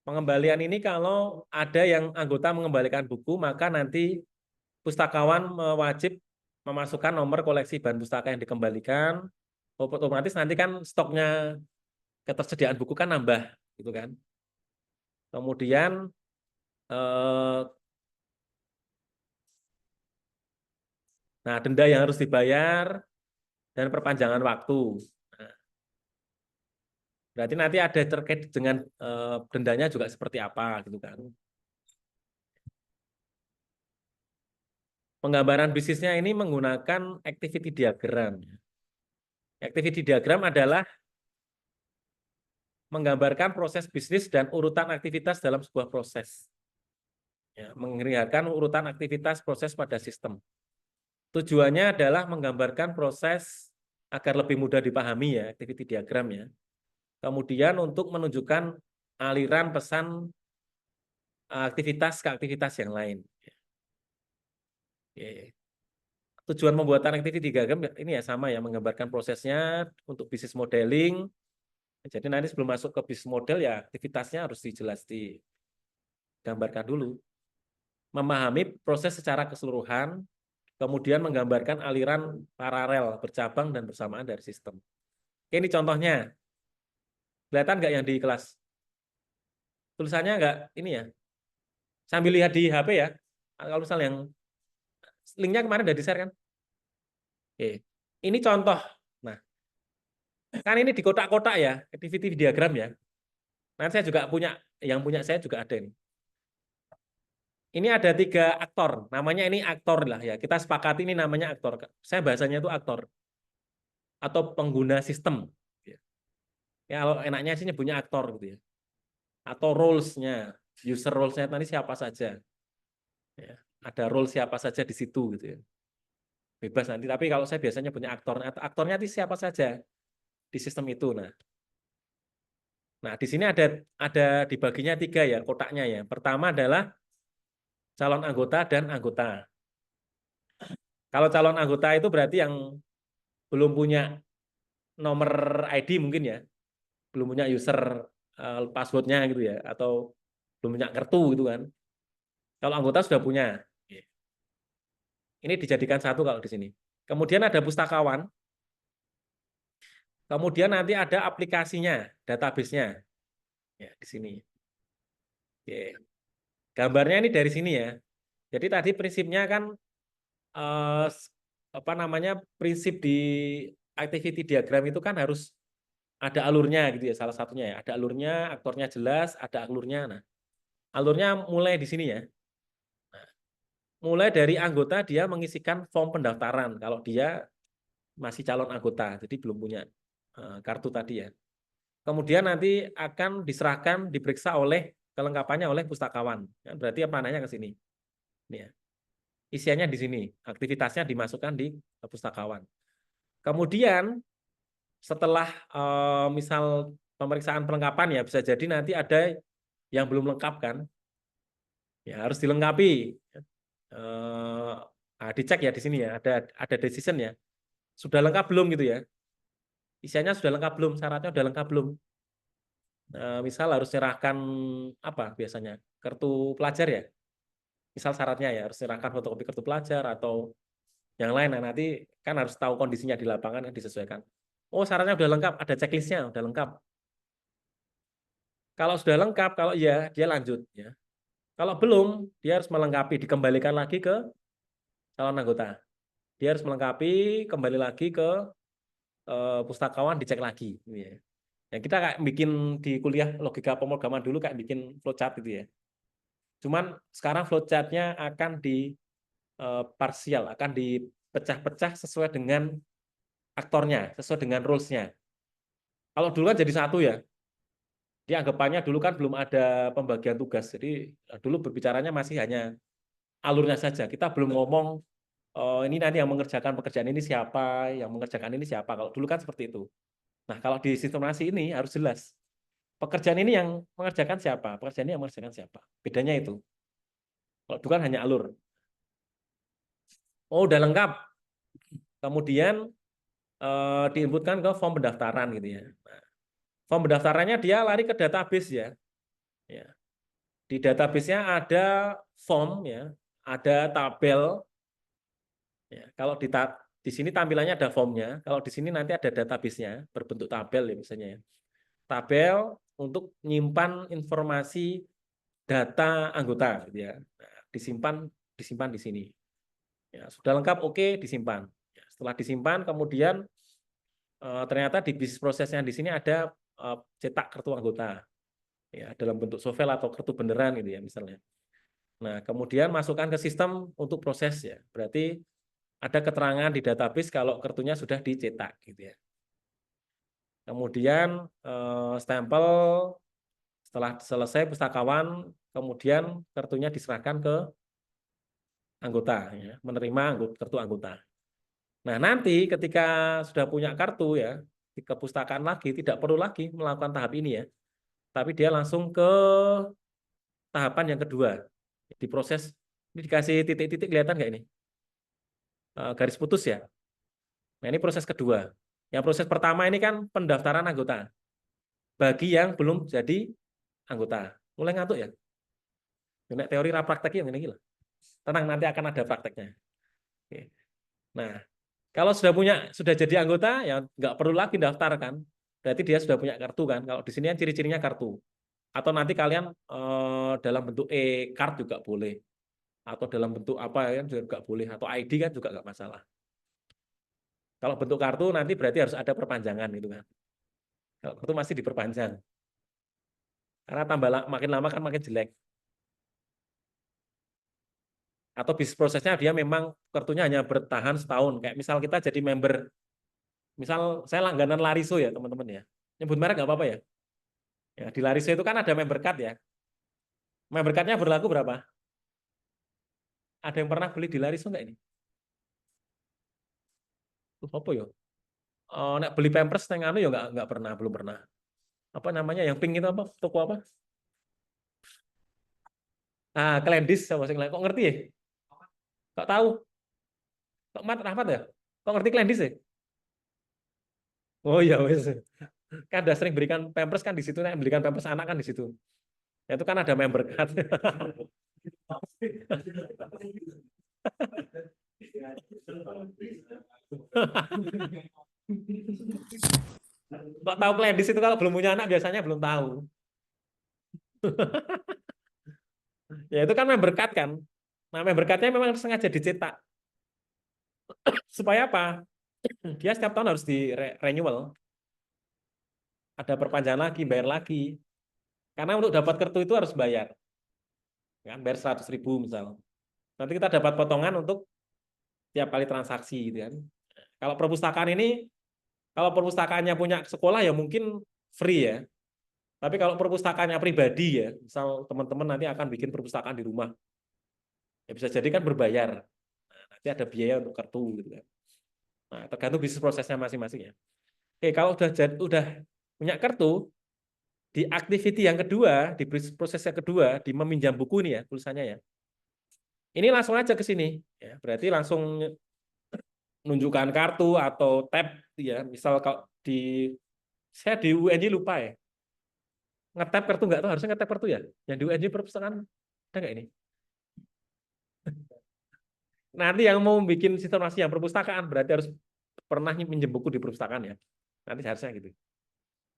Pengembalian ini kalau ada yang anggota mengembalikan buku, maka nanti pustakawan wajib memasukkan nomor koleksi bahan pustaka yang dikembalikan. Otomatis nanti kan stoknya ketersediaan buku kan nambah, gitu kan. Kemudian nah denda yang harus dibayar dan perpanjangan waktu. Nah, berarti nanti ada terkait dengan dendanya juga seperti apa, gitu kan. Penggambaran bisnisnya ini menggunakan activity diagram. Activity diagram adalah menggambarkan proses bisnis dan urutan aktivitas dalam sebuah proses. Ya, menggambarkan urutan aktivitas proses pada sistem. Tujuannya adalah menggambarkan proses agar lebih mudah dipahami ya, activity diagram ya. Kemudian untuk menunjukkan aliran pesan aktivitas ke aktivitas yang lain. Tujuan pembuatan activity diagram ini ya sama ya, menggambarkan prosesnya untuk bisnis modeling. Jadi nanti sebelum masuk ke bisnis model ya aktivitasnya harus dijelas digambarkan dulu. Memahami proses secara keseluruhan, kemudian menggambarkan aliran paralel, bercabang dan bersamaan dari sistem. Ini contohnya. Kelihatan nggak yang di kelas? Tulisannya nggak ini ya. Sambil lihat di HP ya. Kalau misal yang linknya kemarin udah di-share kan? Oke. Ini contoh. Nah, kan ini di kotak-kotak ya, activity diagram ya. Nanti saya juga punya, yang punya saya juga ada ini. Ini ada 3 aktor, namanya ini aktor lah ya. Kita sepakati ini namanya aktor. Saya bahasanya itu aktor atau pengguna sistem. Ya kalau enaknya sih nyebutnya aktor gitu ya. Atau roles-nya, user roles-nya tadi siapa saja. Ya, ada role siapa saja di situ gitu ya. Bebas nanti. Tapi kalau saya biasanya punya aktor, aktornya itu siapa saja di sistem itu. Nah di sini ada dibaginya 3 ya kotaknya ya. Pertama adalah calon anggota dan anggota. Kalau calon anggota itu berarti yang belum punya nomor ID mungkin ya, belum punya user passwordnya gitu ya, atau belum punya kartu gitu kan. Kalau anggota sudah punya, ini dijadikan satu kalau di sini. Kemudian ada pustakawan, kemudian nanti ada aplikasinya, database-nya, ya di sini. Oke. Gambarnya ini dari sini ya. Jadi tadi prinsipnya kan eh, apa namanya prinsip di activity diagram itu kan harus ada alurnya gitu ya, salah satunya ya. Ada alurnya, aktornya jelas, ada alurnya. Nah, alurnya mulai di sini ya. Mulai dari anggota dia mengisikan form pendaftaran kalau dia masih calon anggota, jadi belum punya kartu tadi ya. Kemudian nanti akan diserahkan, diperiksa oleh kelengkapannya oleh pustakawan. Ya, berarti apa nanya ke sini. Ini ya. Isiannya di sini, aktivitasnya dimasukkan di pustakawan. Kemudian setelah misal pemeriksaan pelengkapan ya bisa jadi nanti ada yang belum lengkap kan, ya harus dilengkapi. Dicek ya di sini ya, ada decision ya. Sudah lengkap belum gitu ya? Isiannya sudah lengkap belum? Syaratnya sudah lengkap belum? Misal harus serahkan apa biasanya? Kartu pelajar ya. Misal syaratnya ya harus serahkan fotokopi kartu pelajar atau yang lain. Nah, nanti kan harus tahu kondisinya di lapangan kan disesuaikan. Oh, syaratnya sudah lengkap, ada checklistnya, sudah lengkap. Kalau sudah lengkap, kalau iya dia lanjut ya. Kalau belum, dia harus melengkapi, dikembalikan lagi ke calon anggota. Dia harus melengkapi, kembali lagi ke pustakawan, dicek lagi. Ya. Ya, kita kayak bikin di kuliah logika pemrograman dulu kayak bikin flowchart gitu ya. Cuman sekarang flowchartnya akan di parsial, akan dipecah-pecah sesuai dengan aktornya, sesuai dengan rules-nya. Kalau dulu kan jadi satu ya, dia anggapannya dulu kan belum ada pembagian tugas, jadi dulu berbicaranya masih hanya alurnya saja. Kita belum ngomong ini nanti yang mengerjakan pekerjaan ini siapa, yang mengerjakan ini siapa. Kalau dulu kan seperti itu. Nah, kalau di sistemasi ini harus jelas. Pekerjaan ini yang mengerjakan siapa, pekerjaan ini yang mengerjakan siapa. Bedanya itu. Kalau dulu kan hanya alur. Oh, udah lengkap. Kemudian diinputkan ke form pendaftaran gitu ya. Nah, form pendaftarannya dia lari ke database ya. Ya. Di database-nya ada form ya, ada tabel. Ya, kalau di sini tampilannya ada formnya, kalau di sini nanti ada database-nya berbentuk tabel ya misalnya ya. Tabel untuk menyimpan informasi data anggota gitu ya. Nah, disimpan di sini. Ya, sudah lengkap oke disimpan. Ya, setelah disimpan kemudian ternyata di bisnis prosesnya di sini ada cetak kartu anggota ya dalam bentuk sovel atau kartu beneran gitu ya misalnya. Nah, kemudian masukkan ke sistem untuk proses ya. Berarti ada keterangan di database kalau kartunya sudah dicetak gitu ya. Kemudian stempel setelah selesai pustakawan, kemudian kartunya diserahkan ke anggota ya, menerima kartu anggota. Nah, nanti ketika sudah punya kartu ya, di kepustakaan lagi tidak perlu lagi melakukan tahap ini ya. Tapi dia langsung ke tahapan yang kedua. Di proses ini dikasih titik-titik kelihatan nggak ini? Garis putus ya. Nah, ini proses kedua. Yang proses pertama ini kan pendaftaran anggota. Bagi yang belum jadi anggota. Mulai ngantuk ya? Nek teori ra prakteknya yang ini lah. Tenang, nanti akan ada prakteknya. Oke. Nah, kalau sudah jadi anggota, ya nggak perlu lagi daftar kan. Berarti dia sudah punya kartu kan. Kalau di sini kan ciri-cirinya kartu. Atau nanti kalian dalam bentuk e-card juga boleh. Atau dalam bentuk apa ya juga boleh. Atau ID kan juga nggak masalah. Kalau bentuk kartu nanti berarti harus ada perpanjangan gitu kan. Kalau kartu masih diperpanjang. Karena makin lama kan makin jelek. Atau bisnis prosesnya dia memang kartunya hanya bertahan setahun. Kayak misal kita jadi member, misal saya langganan Lariso ya teman-teman ya. Nyebut merek nggak apa-apa ya. Ya, di Lariso itu kan ada member card ya. Member card-nya berlaku berapa? Ada yang pernah beli di Lariso nggak ini? Apa ya? Nek beli Pampers neng anu ya nggak pernah, belum pernah. Apa namanya yang pink itu apa? Toko apa? Ah, Kelendis sama sing lain. Kok ngerti ya? Kok tahu? Kok Mat Rahmat ya? Kok ngerti Kelendis ya? Oh iya wes. Kan udah sering berikan Pampers kan di situ, nek belikan Pampers anak kan di situ. Ya, itu kan ada member card. Kok tahu Kelendis itu kalau belum punya anak biasanya belum tahu. Ya itu kan member card kan. Nah, member card-nya memang sengaja dicetak. Supaya apa? Dia setiap tahun harus di renewal. Ada perpanjangan lagi, bayar lagi. Karena untuk dapat kartu itu harus bayar. Kan bayar 100.000 misal. Nanti kita dapat potongan untuk tiap kali transaksi gitu kan. Kalau perpustakaan ini, kalau perpustakaannya punya sekolah ya mungkin free ya. Tapi kalau perpustakaannya pribadi ya, misal teman-teman nanti akan bikin perpustakaan di rumah, ya bisa jadi kan berbayar. Nah, nanti ada biaya untuk kartu gitu kan. Nah, tergantung bisnis prosesnya masing-masing ya. Oke, kalau udah punya kartu, di activity yang kedua, di proses yang kedua, di meminjam buku ini ya, tulisannya ya. Ini langsung aja ke sini. Ya, berarti langsung menunjukkan kartu atau tab ya. Misal kalau saya di UNJ lupa ya. Ngetap kartu nggak tahu, harusnya ngetap kartu ya. Yang di UNJ perpustakaan ada nggak ini? Nanti yang mau bikin sistemasi yang perpustakaan berarti harus pernah minjem buku di perpustakaan ya. Nanti harusnya gitu.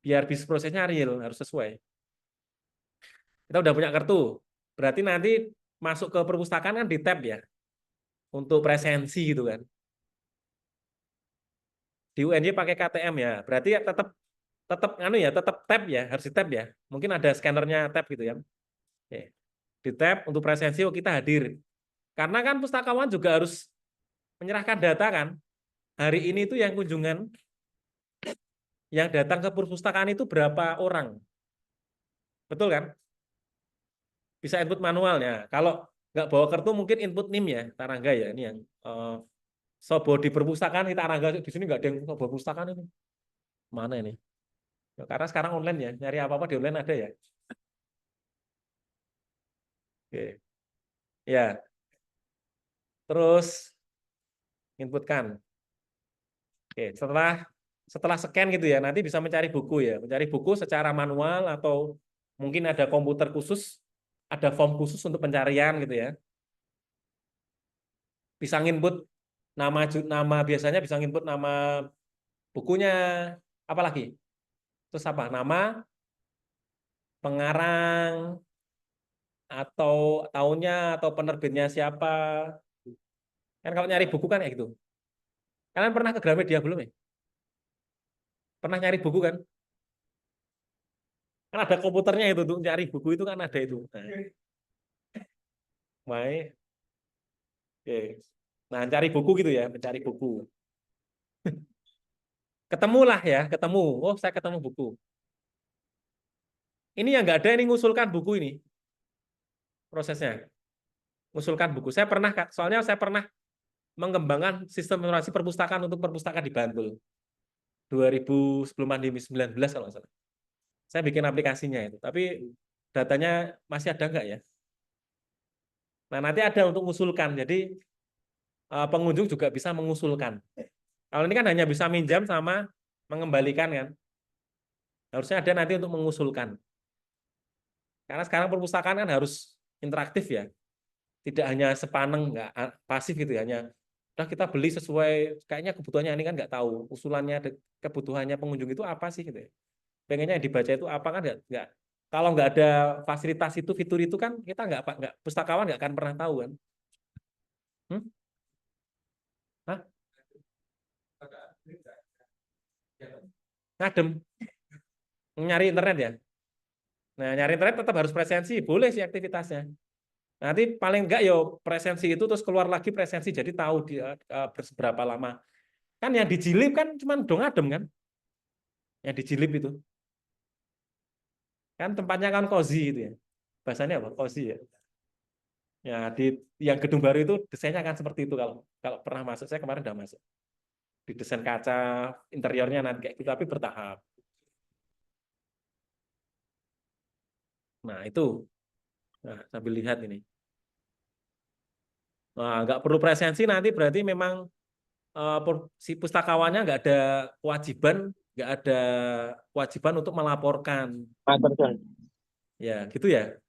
Biar bisnis prosesnya real, harus sesuai. Kita udah punya kartu. Berarti nanti masuk ke perpustakaan kan di tab ya. Untuk presensi gitu kan. Di UNJ pakai KTM ya. Berarti ya tetap tetap anu ya, tetap tab ya, harus di tab ya. Mungkin ada scannernya tab gitu ya. Oke. Di tab untuk presensi oh kita hadir. Karena kan pustakawan juga harus menyerahkan data kan. Hari ini itu yang kunjungan yang datang ke perpustakaan itu berapa orang. Betul kan? Bisa input manualnya. Kalau nggak bawa kartu mungkin input NIM ya, Tarangga ya. Ini yang sobo di perpustakaan kita Tarangga di sini nggak ada yang sobo perpustakaan ini. Mana ini? Ya, karena sekarang online ya, nyari apa-apa di online ada ya. Oke. Ya, terus inputkan. Oke, setelah scan gitu ya, nanti bisa mencari buku ya, mencari buku secara manual atau mungkin ada komputer khusus, ada form khusus untuk pencarian gitu ya. Bisa nginput nama biasanya bisa nginput nama bukunya, apalagi terus apa nama pengarang atau tahunnya atau penerbitnya siapa. Kan kalau nyari buku kan kayak gitu. Kalian pernah ke Gramedia belum ya? Pernah nyari buku kan? Kan ada komputernya itu untuk nyari buku itu kan ada itu. Nah, oke. Nah, cari buku gitu ya, mencari buku. Ketemulah ya, ketemu. Oh, saya ketemu buku. Ini yang nggak ada ini ngusulkan buku ini prosesnya. Ngusulkan buku. Saya pernah, soalnya saya pernah mengembangkan sistem informasi perpustakaan untuk perpustakaan di Bantul. 2000 sebelum pandemi 19 kalau nggak salah. Saya bikin aplikasinya itu. Tapi datanya masih ada nggak ya? Nah, nanti ada untuk mengusulkan. Jadi pengunjung juga bisa mengusulkan. Kalau ini kan hanya bisa minjam sama mengembalikan kan. Harusnya ada nanti untuk mengusulkan. Karena sekarang perpustakaan kan harus interaktif ya. Tidak hanya sepaneng, nggak pasif gitu ya. Hanya udah kita beli sesuai kayaknya kebutuhannya ini kan nggak tahu usulannya kebutuhannya pengunjung itu apa sih gitu ya. Pengennya yang dibaca itu apa kan nggak kalau nggak ada fasilitas itu fitur itu kan kita nggak pustakawan nggak akan pernah tahu kan. Hmm? Hah? Ngadem nyari internet ya. Nah, nyari internet tetap harus presensi, boleh sih aktivitasnya. Nanti paling enggak yo presensi itu terus keluar lagi presensi, jadi tahu dia berapa lama. Kan yang dijilip kan cuma dong adem kan, yang dijilip itu kan tempatnya kan cozy itu ya. Bahasanya apa? Cozy ya. Ya di yang gedung baru itu desainnya kan seperti itu kalau kalau pernah masuk, saya kemarin udah masuk. Didesain kaca, interiornya nanti kayak gitu tapi bertahap. Nah, itu. Nah, sambil lihat ini. Nah, nggak perlu presensi nanti berarti memang si pustakawannya nggak ada kewajiban untuk melaporkan. Ya, gitu ya.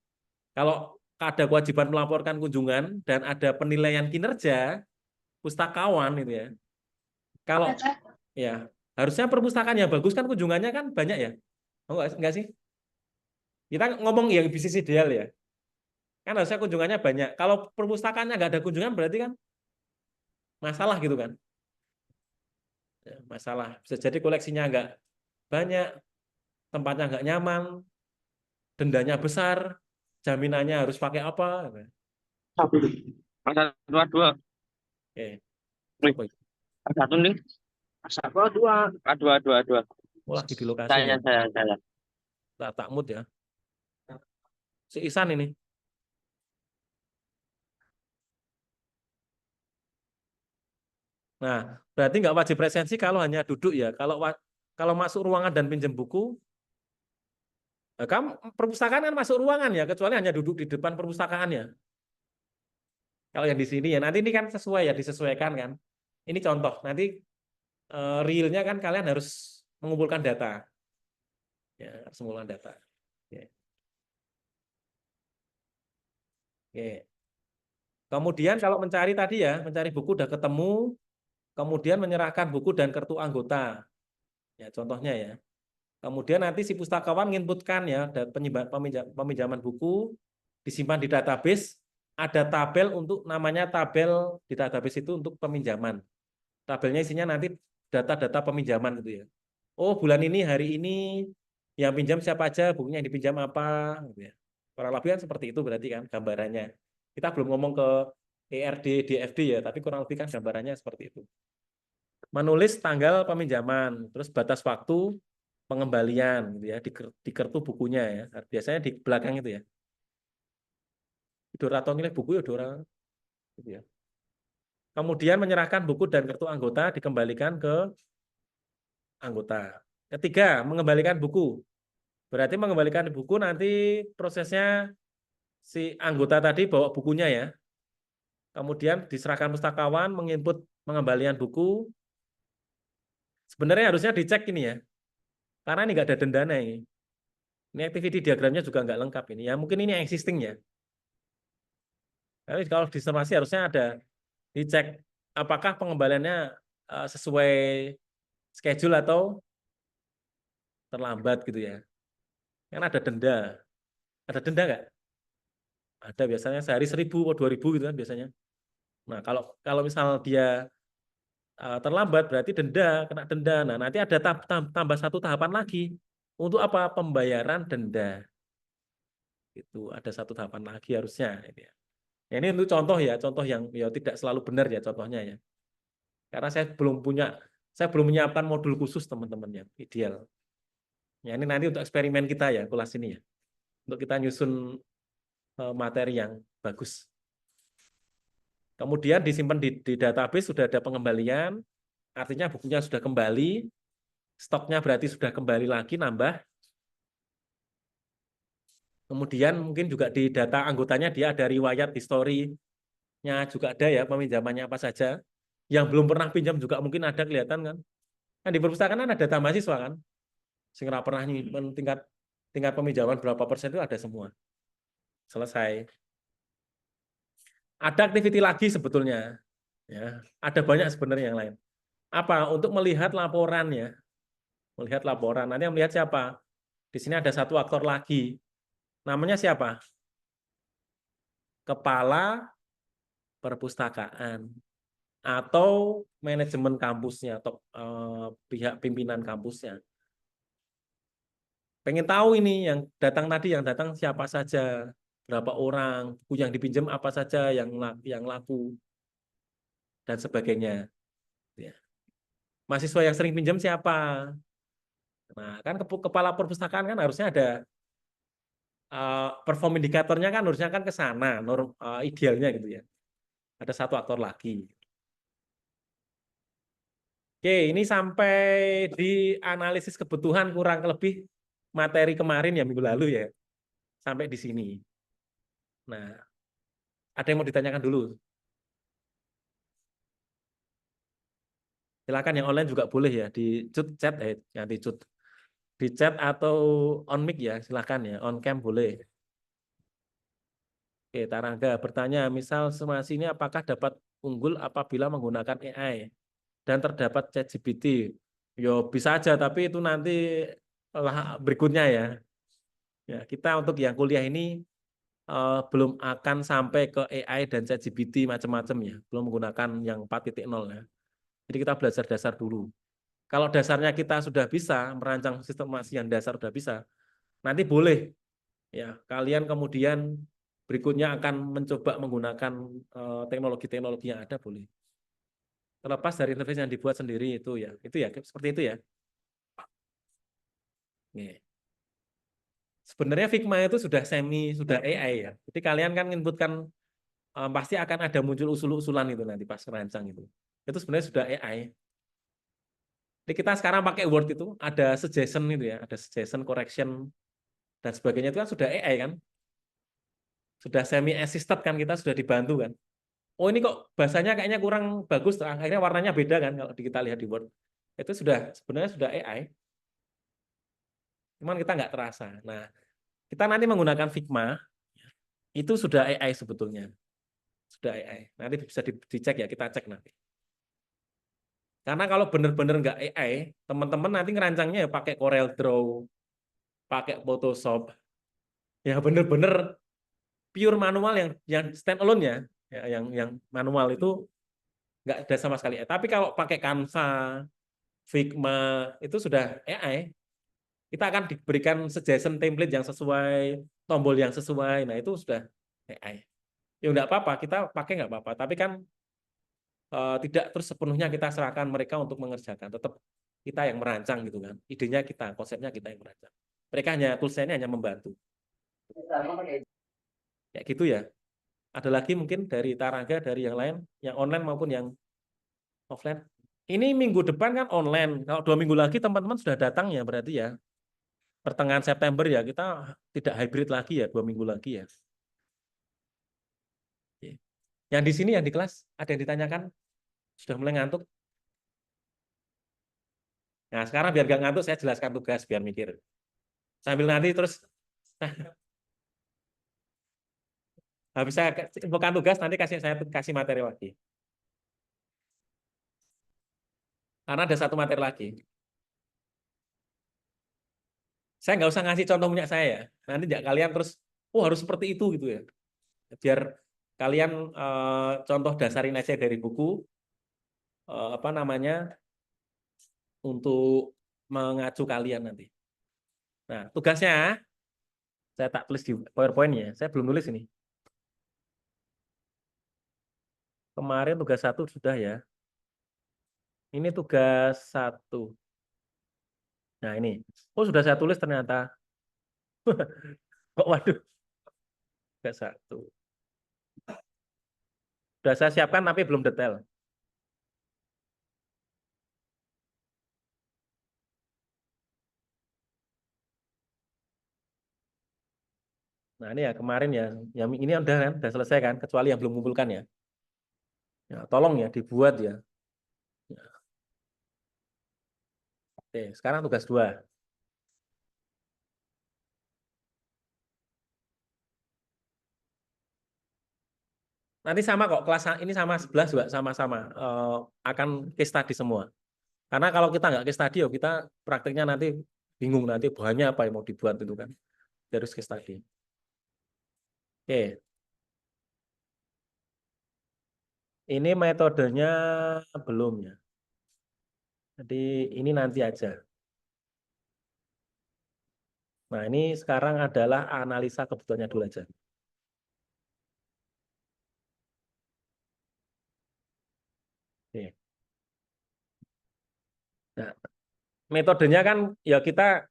Kalau ada kewajiban melaporkan kunjungan dan ada penilaian kinerja pustakawan itu ya. Kalau ya harusnya perpustakaan yang bagus kan kunjungannya kan banyak ya. Oh, enggak sih? Kita ngomong yang bisnis ideal ya. Kan harusnya kunjungannya banyak. Kalau perpustakaannya nggak ada kunjungan berarti kan masalah gitu kan. Ya, masalah. Bisa jadi koleksinya nggak banyak, tempatnya nggak nyaman, dendanya besar, jaminannya harus pakai apa. Ada dua dua. Oke, Wih, apa itu? ada satu nih. Satu dua. Dua dua dua. Oh, lagi di lokasi ini Saya ya. saya saya. Tak mood ya. Si Isan ini. Nah, berarti nggak wajib presensi kalau hanya duduk ya. Kalau masuk ruangan dan pinjam buku, kamu perpustakaan kan masuk ruangan ya, kecuali hanya duduk di depan perpustakaannya. Kalau yang di sini ya, nanti ini kan sesuai ya, disesuaikan kan. Ini contoh, nanti realnya kan kalian harus mengumpulkan data. Ya, harus mengumpulkan data. Oke. Oke. Kemudian kalau mencari tadi ya, mencari buku udah ketemu, kemudian menyerahkan buku dan kartu anggota. Ya, contohnya ya. Kemudian nanti si pustakawan menginputkan ya, peminjaman buku disimpan di database, ada tabel untuk namanya tabel di database itu untuk peminjaman. Tabelnya isinya nanti data-data peminjaman gitu ya. Oh, bulan ini, hari ini yang pinjam siapa aja, bukunya yang dipinjam apa gitu ya. Kurang lebih kan seperti itu berarti kan gambarannya. Kita belum ngomong ke ERD, DFD ya, tapi kurang lebih kan gambarannya seperti itu. Menulis tanggal peminjaman, terus batas waktu pengembalian gitu ya di kartu bukunya ya. Biasanya di belakang itu ya. Dora atau nilai buku ya Dora gitu ya. Kemudian menyerahkan buku dan kartu anggota dikembalikan ke anggota. Ketiga, mengembalikan buku. Berarti mengembalikan buku nanti prosesnya si anggota tadi bawa bukunya ya. Kemudian diserahkan pustakawan menginput pengembalian buku. Sebenarnya harusnya dicek ini ya. Karena ini nggak ada dendanya ini. Ini activity diagramnya juga nggak lengkap ini. Ya mungkin ini existing ya. Tapi kalau disermasi harusnya ada dicek apakah pengembaliannya sesuai schedule atau terlambat gitu ya. Kan ada denda. Ada denda nggak? Ada biasanya sehari 1.000 atau 2.000 gitu kan biasanya. Nah, kalau kalau misal dia terlambat berarti denda, kena denda. Nah, nanti ada tambah satu tahapan lagi. Untuk apa? Pembayaran denda. Itu ada satu tahapan lagi harusnya. Gitu ya. Nah, ini untuk contoh ya, contoh yang ya tidak selalu benar ya contohnya ya. Karena saya belum menyiapkan modul khusus teman-teman yang ideal. Ya, ini nanti untuk eksperimen kita ya, kelas ini ya. Untuk kita nyusun materi yang bagus. Kemudian disimpan di database sudah ada pengembalian, artinya bukunya sudah kembali, stoknya berarti sudah kembali lagi nambah. Kemudian mungkin juga di data anggotanya dia ada riwayat historinya juga ada ya, peminjamannya apa saja. Yang belum pernah pinjam juga mungkin ada kelihatan kan. Kan di perpustakaan ada data mahasiswa kan. Sing ora pernah nyimpen tingkat tingkat peminjaman berapa persen itu ada semua. Selesai. Ada activity lagi sebetulnya. Ya, ada banyak sebenarnya yang lain. Apa? Untuk melihat laporan ya. Melihat laporan. Nanti yang melihat siapa? Di sini ada satu aktor lagi. Namanya siapa? Kepala perpustakaan atau manajemen kampusnya atau pihak pimpinan kampusnya. pengen tahu ini yang datang tadi, yang datang siapa saja, berapa orang, buku yang dipinjam apa saja yang laku dan sebagainya. Ya. Mahasiswa yang sering pinjam siapa? Nah, kan kepala perpustakaan kan harusnya ada perform indikatornya kan harusnya kan ke sana, idealnya gitu ya. Ada satu aktor lagi. Oke, ini sampai di analisis kebutuhan kurang lebih materi kemarin ya minggu lalu ya. Sampai di sini. Nah, ada yang mau ditanyakan dulu? Silakan yang online juga boleh ya di chat nanti di chat atau on mic ya, silakan ya, on cam boleh. Oke, Tarangga bertanya, misal simulasi ini apakah dapat unggul apabila menggunakan AI dan terdapat ChatGPT? Yo bisa aja, tapi itu nanti berikutnya ya. Ya, kita untuk yang kuliah ini belum akan sampai ke AI dan ChatGPT macam-macam ya, belum menggunakan yang 4.0 ya. Jadi kita belajar dasar dulu. Kalau dasarnya kita sudah bisa merancang sistem informasi yang dasar sudah bisa, nanti boleh ya kalian kemudian berikutnya akan mencoba menggunakan teknologi-teknologi yang ada boleh. Terlepas dari interface yang dibuat sendiri itu ya seperti itu ya. Nih. Sebenarnya Figma itu sudah AI ya. Jadi kalian kan inputkan pasti akan ada muncul usul-usulan itu nanti pas merancang itu. Itu sebenarnya sudah AI. Jadi kita sekarang pakai Word itu ada suggestion itu ya, ada suggestion, correction dan sebagainya itu kan sudah AI kan. Sudah semi assisted kan, kita sudah dibantu kan. Oh ini kok bahasanya kayaknya kurang bagus, akhirnya warnanya beda kan kalau kita lihat di Word. Itu sebenarnya sudah AI. Cuman kita nggak terasa. Nah, kita nanti menggunakan Figma itu sudah AI sebetulnya. Sudah AI. Nanti bisa dicek ya, kita cek nanti. Karena kalau benar-benar nggak AI, teman-teman nanti ngerancangnya ya pakai Corel Draw, pakai Photoshop, ya benar-benar pure manual yang stand alone ya, yang manual itu nggak ada sama sekali. Tapi kalau pakai Canva, Figma itu sudah AI. Kita akan diberikan suggestion template yang sesuai, tombol yang sesuai. Nah itu sudah AI. Ya nggak apa-apa, kita pakai nggak apa-apa. Tapi kan tidak terus sepenuhnya kita serahkan mereka untuk mengerjakan. Tetap kita yang merancang gitu kan. Idenya kita, konsepnya kita yang merancang. Mereka hanya toolsnya ini hanya membantu. Ya gitu ya. Ada lagi mungkin dari Taraga, dari yang lain, yang online maupun yang offline. Ini minggu depan kan online. Kalau 2 minggu lagi teman-teman sudah datang ya berarti ya. Pertengahan September ya kita tidak hybrid lagi ya, 2 minggu lagi ya. Yang di sini yang di kelas ada yang ditanyakan? Sudah mulai ngantuk? Nah sekarang biar gak ngantuk saya jelaskan tugas biar mikir. Sambil nanti terus habis saya bukan tugas nanti saya kasih materi lagi. Karena ada satu materi lagi. Saya nggak usah ngasih contoh punya saya ya. Nanti ya kalian terus, oh harus seperti itu gitu ya. Biar kalian contoh dasarin aja dari buku apa namanya untuk mengacu kalian nanti. Nah tugasnya saya tak tulis di PowerPoint ya. Saya belum nulis ini. Kemarin tugas 1 sudah ya. Ini tugas 1. Nah ini. Oh sudah saya tulis ternyata. Kok waduh. Tugas 1. Sudah saya siapkan tapi belum detail. Nah ini ya kemarin ya. Yang ini udah selesai kan. Kecuali yang belum mengumpulkan ya. Ya tolong ya dibuat ya. Oke, sekarang tugas 2. Nanti sama kok, kelas ini sama 11 juga sama-sama. Akan case study semua. Karena kalau kita nggak case study, kita praktiknya nanti bingung nanti bahannya apa yang mau dibuat itu kan. Harus case study. Oke, ini metodenya belum ya. Jadi ini nanti aja. Nah, ini sekarang adalah analisa kebutuhannya dulu aja. Oke. Nah, metodenya kan ya kita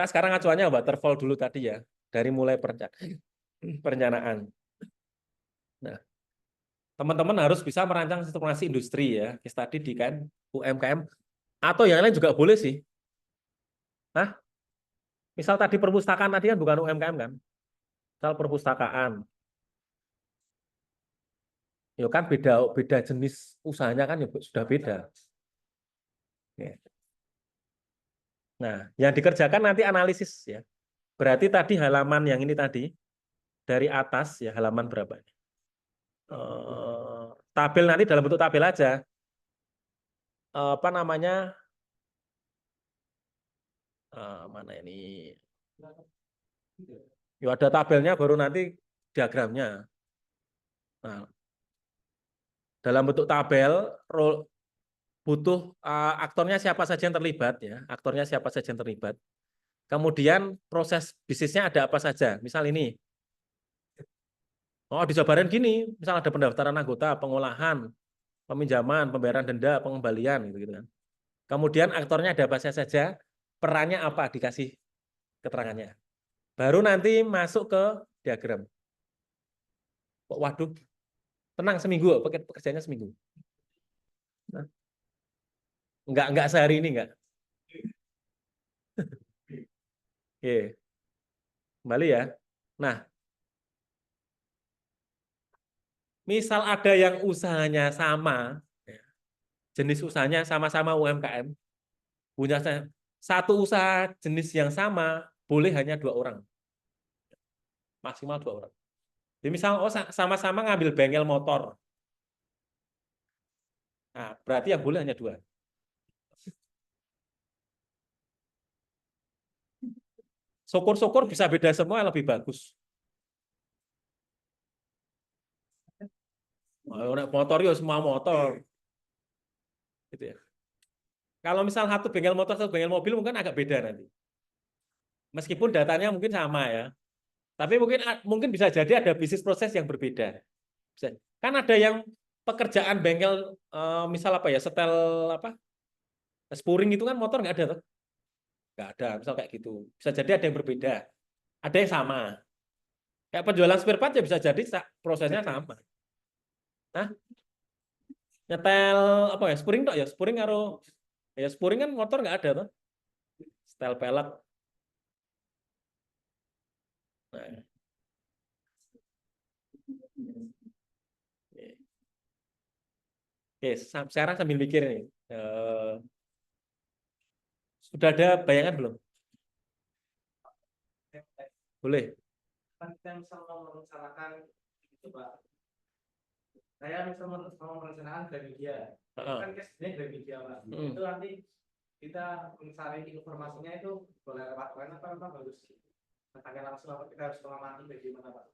sekarang acuannya waterfall dulu tadi ya, dari mulai perencanaan. Nah, teman-teman harus bisa merancang transformasi industri ya, case tadi di kan UMKM atau yang lain juga boleh sih. Nah, misal tadi perpustakaan tadi kan bukan UMKM kan, misal perpustakaan, ya kan beda beda jenis usahanya kan ya sudah beda. Oke. Nah, yang dikerjakan nanti analisis ya. Berarti tadi halaman yang ini tadi dari atas ya halaman berapa? Tabel nanti dalam bentuk tabel aja. Apa namanya? Mana ini? Ya ada tabelnya baru nanti diagramnya. Nah, dalam bentuk tabel butuh aktornya siapa saja yang terlibat ya. Aktornya siapa saja yang terlibat. Kemudian proses bisnisnya ada apa saja. Misal ini. Oh, dijabarin gini, misal ada pendaftaran anggota, pengolahan, peminjaman, pembayaran denda, pengembalian gitu kan. Kemudian aktornya ada apa saja, perannya apa dikasih keterangannya. Baru nanti masuk ke diagram. Kok waduh, tenang seminggu, pekerjaannya seminggu. Nah, enggak sehari ini enggak. Oke, kembali ya. Nah, misal ada yang usahanya sama, jenis usahanya sama-sama UMKM, punya satu usaha jenis yang sama, boleh hanya 2 orang, maksimal 2 orang. Jadi misal oh sama-sama ngambil bengkel motor, nah berarti yang boleh hanya 2. Syukur-syukur bisa beda semua lebih bagus. Motor ya semua motor, gitu ya. Kalau misal satu bengkel motor, satu bengkel mobil mungkin agak beda nanti. Meskipun datanya mungkin sama ya, tapi mungkin bisa jadi ada bisnis proses yang berbeda. Kan ada yang pekerjaan bengkel, misal apa ya, setel apa, spuring itu kan motor nggak ada tuh, nggak ada. Misal kayak gitu, bisa jadi ada yang berbeda, ada yang sama. Kayak penjualan spare part ya bisa jadi prosesnya sama. Nah, nyetel apa ya, spuring tok ya, spuring karo ya spuring kan motor nggak ada tuh, setel pelek. Nah, oke, sekarang sambil mikir nih, sudah ada bayangan belum? Boleh. Kita misal mau merencanakan itu Pak, saya misal mau merencanakan Gramedia, kan case-nya Gramedia Pak, itu nanti kita mencari informasinya itu boleh lewat web apa memang harus bertanya langsung, apa kita harus mengamati bagaimana Pak?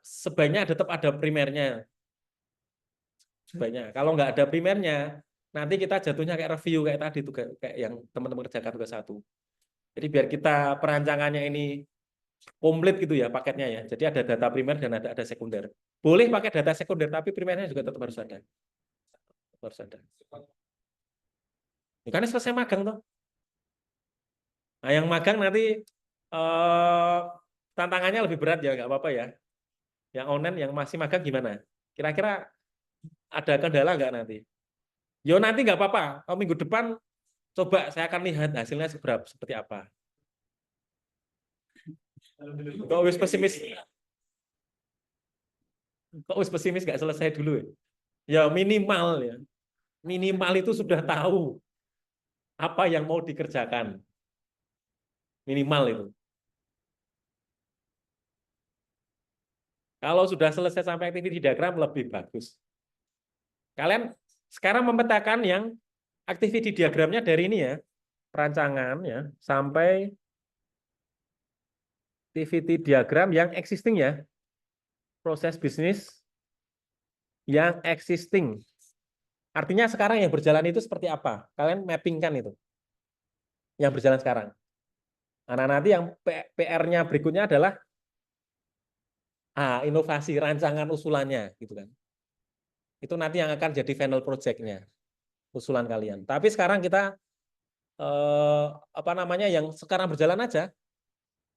Sebaiknya tetap ada primernya. Sebaiknya. Kalau nggak ada primernya, nanti kita jatuhnya kayak review kayak tadi tuh, kayak yang teman-teman kerjakan tugas 1. Jadi biar kita perancangannya ini komplit gitu ya paketnya ya. Jadi ada data primer dan ada sekunder. Boleh pakai data sekunder, tapi primernya juga tetap harus ada. Harus ada. Ini kan selesai magang tuh. Nah, yang magang nanti tantangannya lebih berat ya, nggak apa-apa ya. Yang online, yang masih magang gimana? Kira-kira ada kendala nggak nanti? Yo nanti nggak apa-apa. Kalau minggu depan coba saya akan lihat hasilnya seperti apa. Kok wis pesimis? Kok wis pesimis nggak selesai dulu ya? Ya minimal ya. Minimal itu sudah tahu apa yang mau dikerjakan. Minimal itu. Kalau sudah selesai sampai activity diagram lebih bagus. Kalian sekarang memetakan yang activity diagramnya dari ini ya, perancangan ya, sampai activity diagram yang existing ya, proses bisnis yang existing. Artinya sekarang yang berjalan itu seperti apa? Kalian mappingkan itu. Yang berjalan sekarang. Nah, nanti yang PR-nya berikutnya adalah inovasi rancangan usulannya, gitu kan. Itu nanti yang akan jadi final project-nya, usulan kalian. Tapi sekarang kita apa namanya yang sekarang berjalan aja.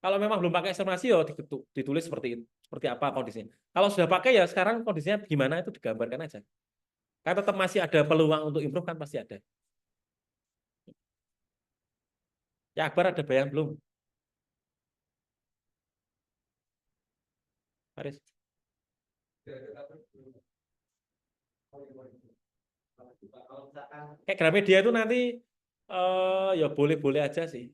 Kalau memang belum pakai estimasi, ya ditulis seperti apa kondisinya. Kalau sudah pakai ya sekarang kondisinya gimana itu digambarkan aja. Kan tetap masih ada peluang untuk improve kan pasti ada. Ya Akbar ada bayang belum? Haris. Kalau misalkan Kayak Gramedia itu nanti ya boleh-boleh aja sih.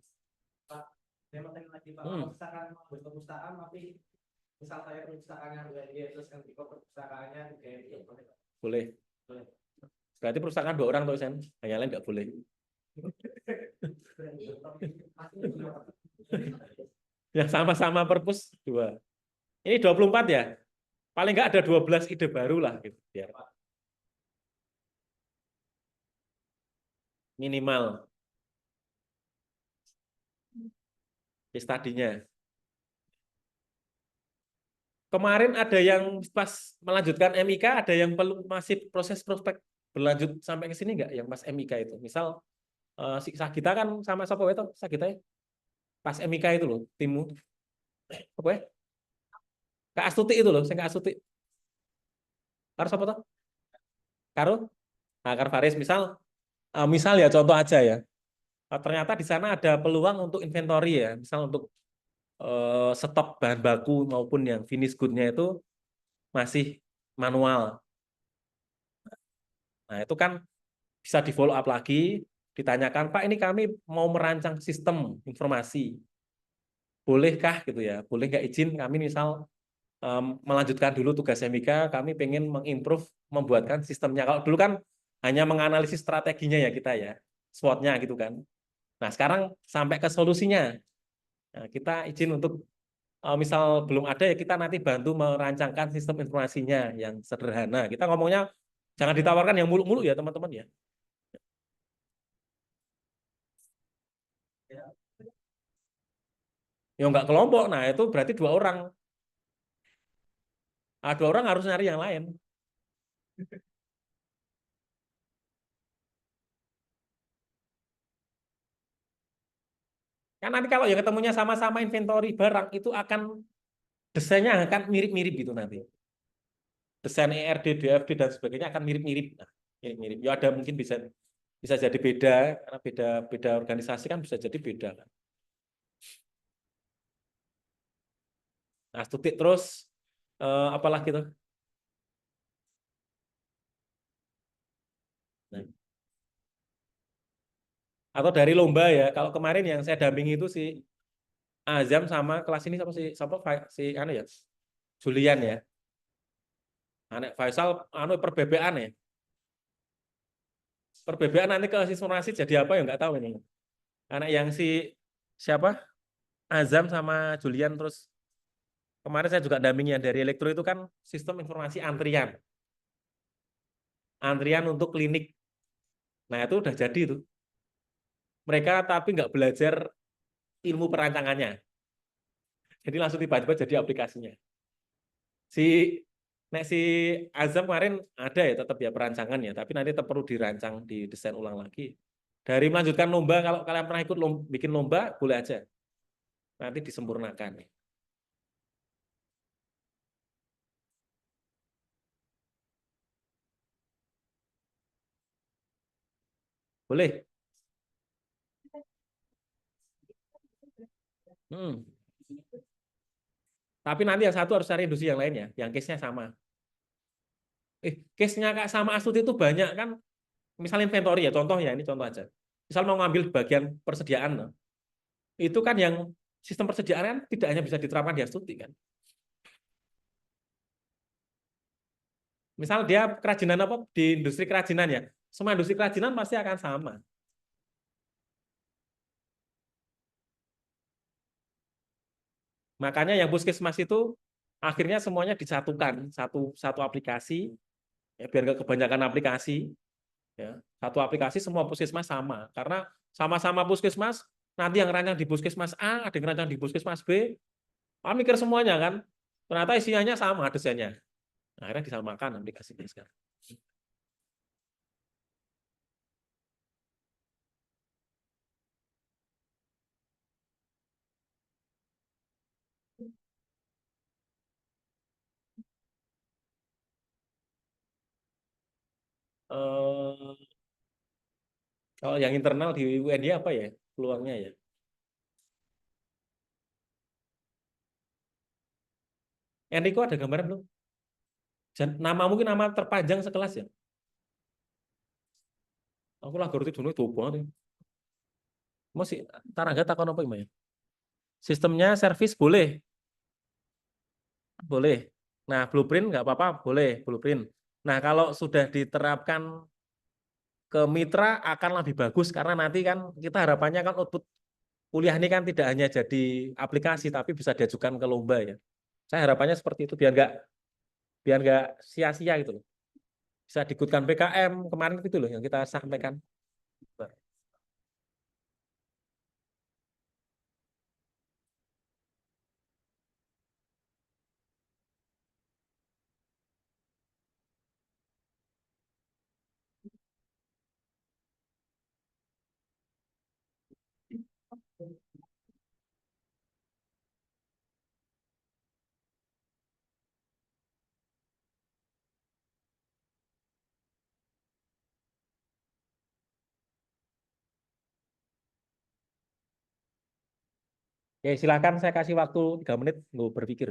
memang lagi Pak, kalau misalkan membuat perpustakaan tapi misal saya perpustakaannya dia terus kan di perpustakaannya kayak dia boleh Pak? Boleh. Berarti perusahaan 2 orang tuh Sen, yang lain nggak boleh. Yang sama-sama perpus 2. Ini 24 ya. Paling nggak ada 12 ide baru lah gitu. Biar minimal case study-nya. Kemarin ada yang pas melanjutkan MIK, ada yang masih proses prospek berlanjut sampai ke sini nggak? Yang pas MIK itu, misal si Sagita kan sama siapa itu? Sagita ya? Pas MIK itu loh, timmu. Apa ya? Kak Astuti itu loh, saya Kak Astuti. Karo siapa tuh? Karo? Nah, Karo Faris, misal ya contoh aja ya. Ternyata di sana ada peluang untuk inventory ya, misal untuk stok bahan baku maupun yang finish good-nya itu masih manual. Nah, itu kan bisa di follow up lagi, ditanyakan, Pak, ini kami mau merancang sistem informasi. Bolehkah gitu ya? Boleh nggak izin kami misal melanjutkan dulu tugas MIK, kami pengen mengimprove, membuatkan sistemnya. Kalau dulu kan hanya menganalisis strateginya ya kita ya, SWOT-nya gitu kan. Nah, sekarang sampai ke solusinya. Nah, kita izin untuk misal belum ada ya kita nanti bantu merancangkan sistem informasinya yang sederhana. Kita ngomongnya jangan ditawarkan yang muluk-muluk ya teman-teman ya. Ya nggak kelompok, nah itu berarti 2 orang. Nah, 2 orang harus nyari yang lain. Kan nanti kalau yang ketemunya sama-sama inventory barang itu akan desainnya akan mirip-mirip gitu nanti. Desain ERD, DFD dan sebagainya akan mirip-mirip. Nah, mirip-mirip. Ya ada mungkin bisa jadi beda karena beda organisasi kan bisa jadi beda kan. Nah, Stutik terus apalagi tuh? Nah. Atau dari lomba ya. Kalau kemarin yang saya dampingi itu si Azam sama kelas ini si anu ya. Julian ya. Anak Faisal perbebean ya. Perbebean nanti ke simulasi jadi apa ya nggak tahu ini. Anak yang siapa? Azam sama Julian terus kemarin saya juga dampingi yang dari elektro itu kan sistem informasi antrian. Antrian untuk klinik. Nah, itu udah jadi itu. Mereka tapi nggak belajar ilmu perancangannya. Jadi langsung tiba-tiba jadi aplikasinya. Si Azam kemarin ada ya tetap ya perancangan ya, tapi nanti tetap perlu dirancang, didesain ulang lagi. Dari melanjutkan lomba, kalau kalian pernah ikut bikin lomba, boleh aja. Nanti disempurnakan. Boleh? Tapi nanti yang satu harus cari industri yang lainnya, yang case-nya sama. Case-nya Kak sama Astuti itu banyak kan, misalnya inventory ya, contoh ya, ini contoh aja. Misal mau ngambil bagian persediaan, itu kan yang sistem persediaan kan tidak hanya bisa diterapkan di Astuti kan. Misal dia kerajinan apa di industri kerajinan ya, semua industri kerajinan pasti akan sama. Makanya yang puskesmas itu akhirnya semuanya disatukan satu aplikasi, ya, biar nggak kebanyakan aplikasi. Ya, satu aplikasi semua puskesmas sama, karena sama-sama puskesmas Nanti yang rancang di puskesmas A, ada yang rancang di puskesmas B, mikir semuanya kan. Ternyata isiannya sama desainnya. Akhirnya disamakan aplikasinya sekarang. Eh, Kalau yang internal di UNY apa ya peluangnya ya? Enrico ada gambaran belum? Nama mungkin nama terpanjang sekelas ya? Aku lah ngerti dulu itu banget. Ya. Masih tarangga takon apa gimana? Sistemnya servis boleh, boleh. Nah blueprint nggak apa-apa, boleh blueprint. Nah kalau sudah diterapkan ke mitra akan lebih bagus karena nanti kan kita harapannya kan output kuliah ini kan tidak hanya jadi aplikasi tapi bisa diajukan ke lomba ya. Saya harapannya seperti itu biar nggak sia-sia gitu loh. Bisa diikutkan PKM kemarin itu loh yang kita sampaikan. Ya silakan saya kasih waktu 3 menit gue berpikir.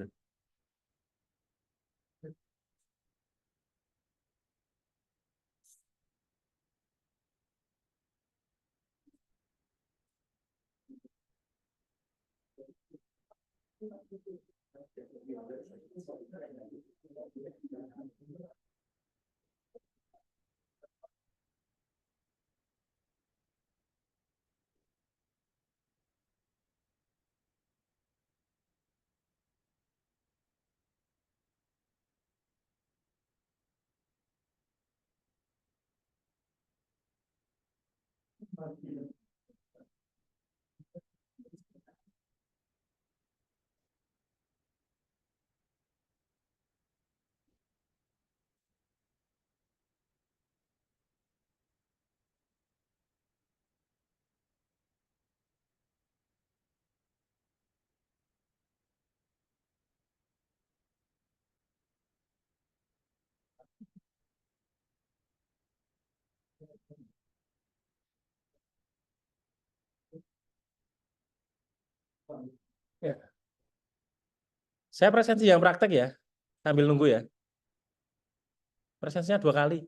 Ya. Saya presensi yang praktek ya, sambil nunggu ya. Presensinya 2 kali.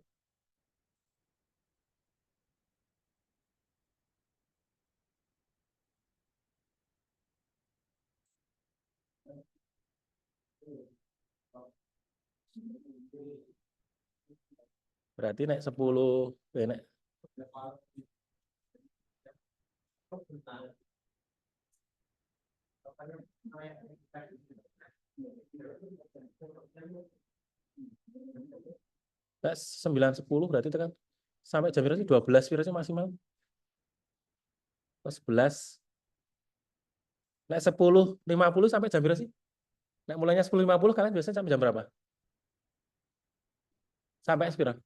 Berarti naik 10, naik 9-10 berarti itu kan sampai jam berapa sih? 12 virusnya maksimal. 11. Naik 10.50 sampai jam berapa sih? Nah, mulainya 10.50 kalian biasanya sampai jam berapa? Sampai berapa?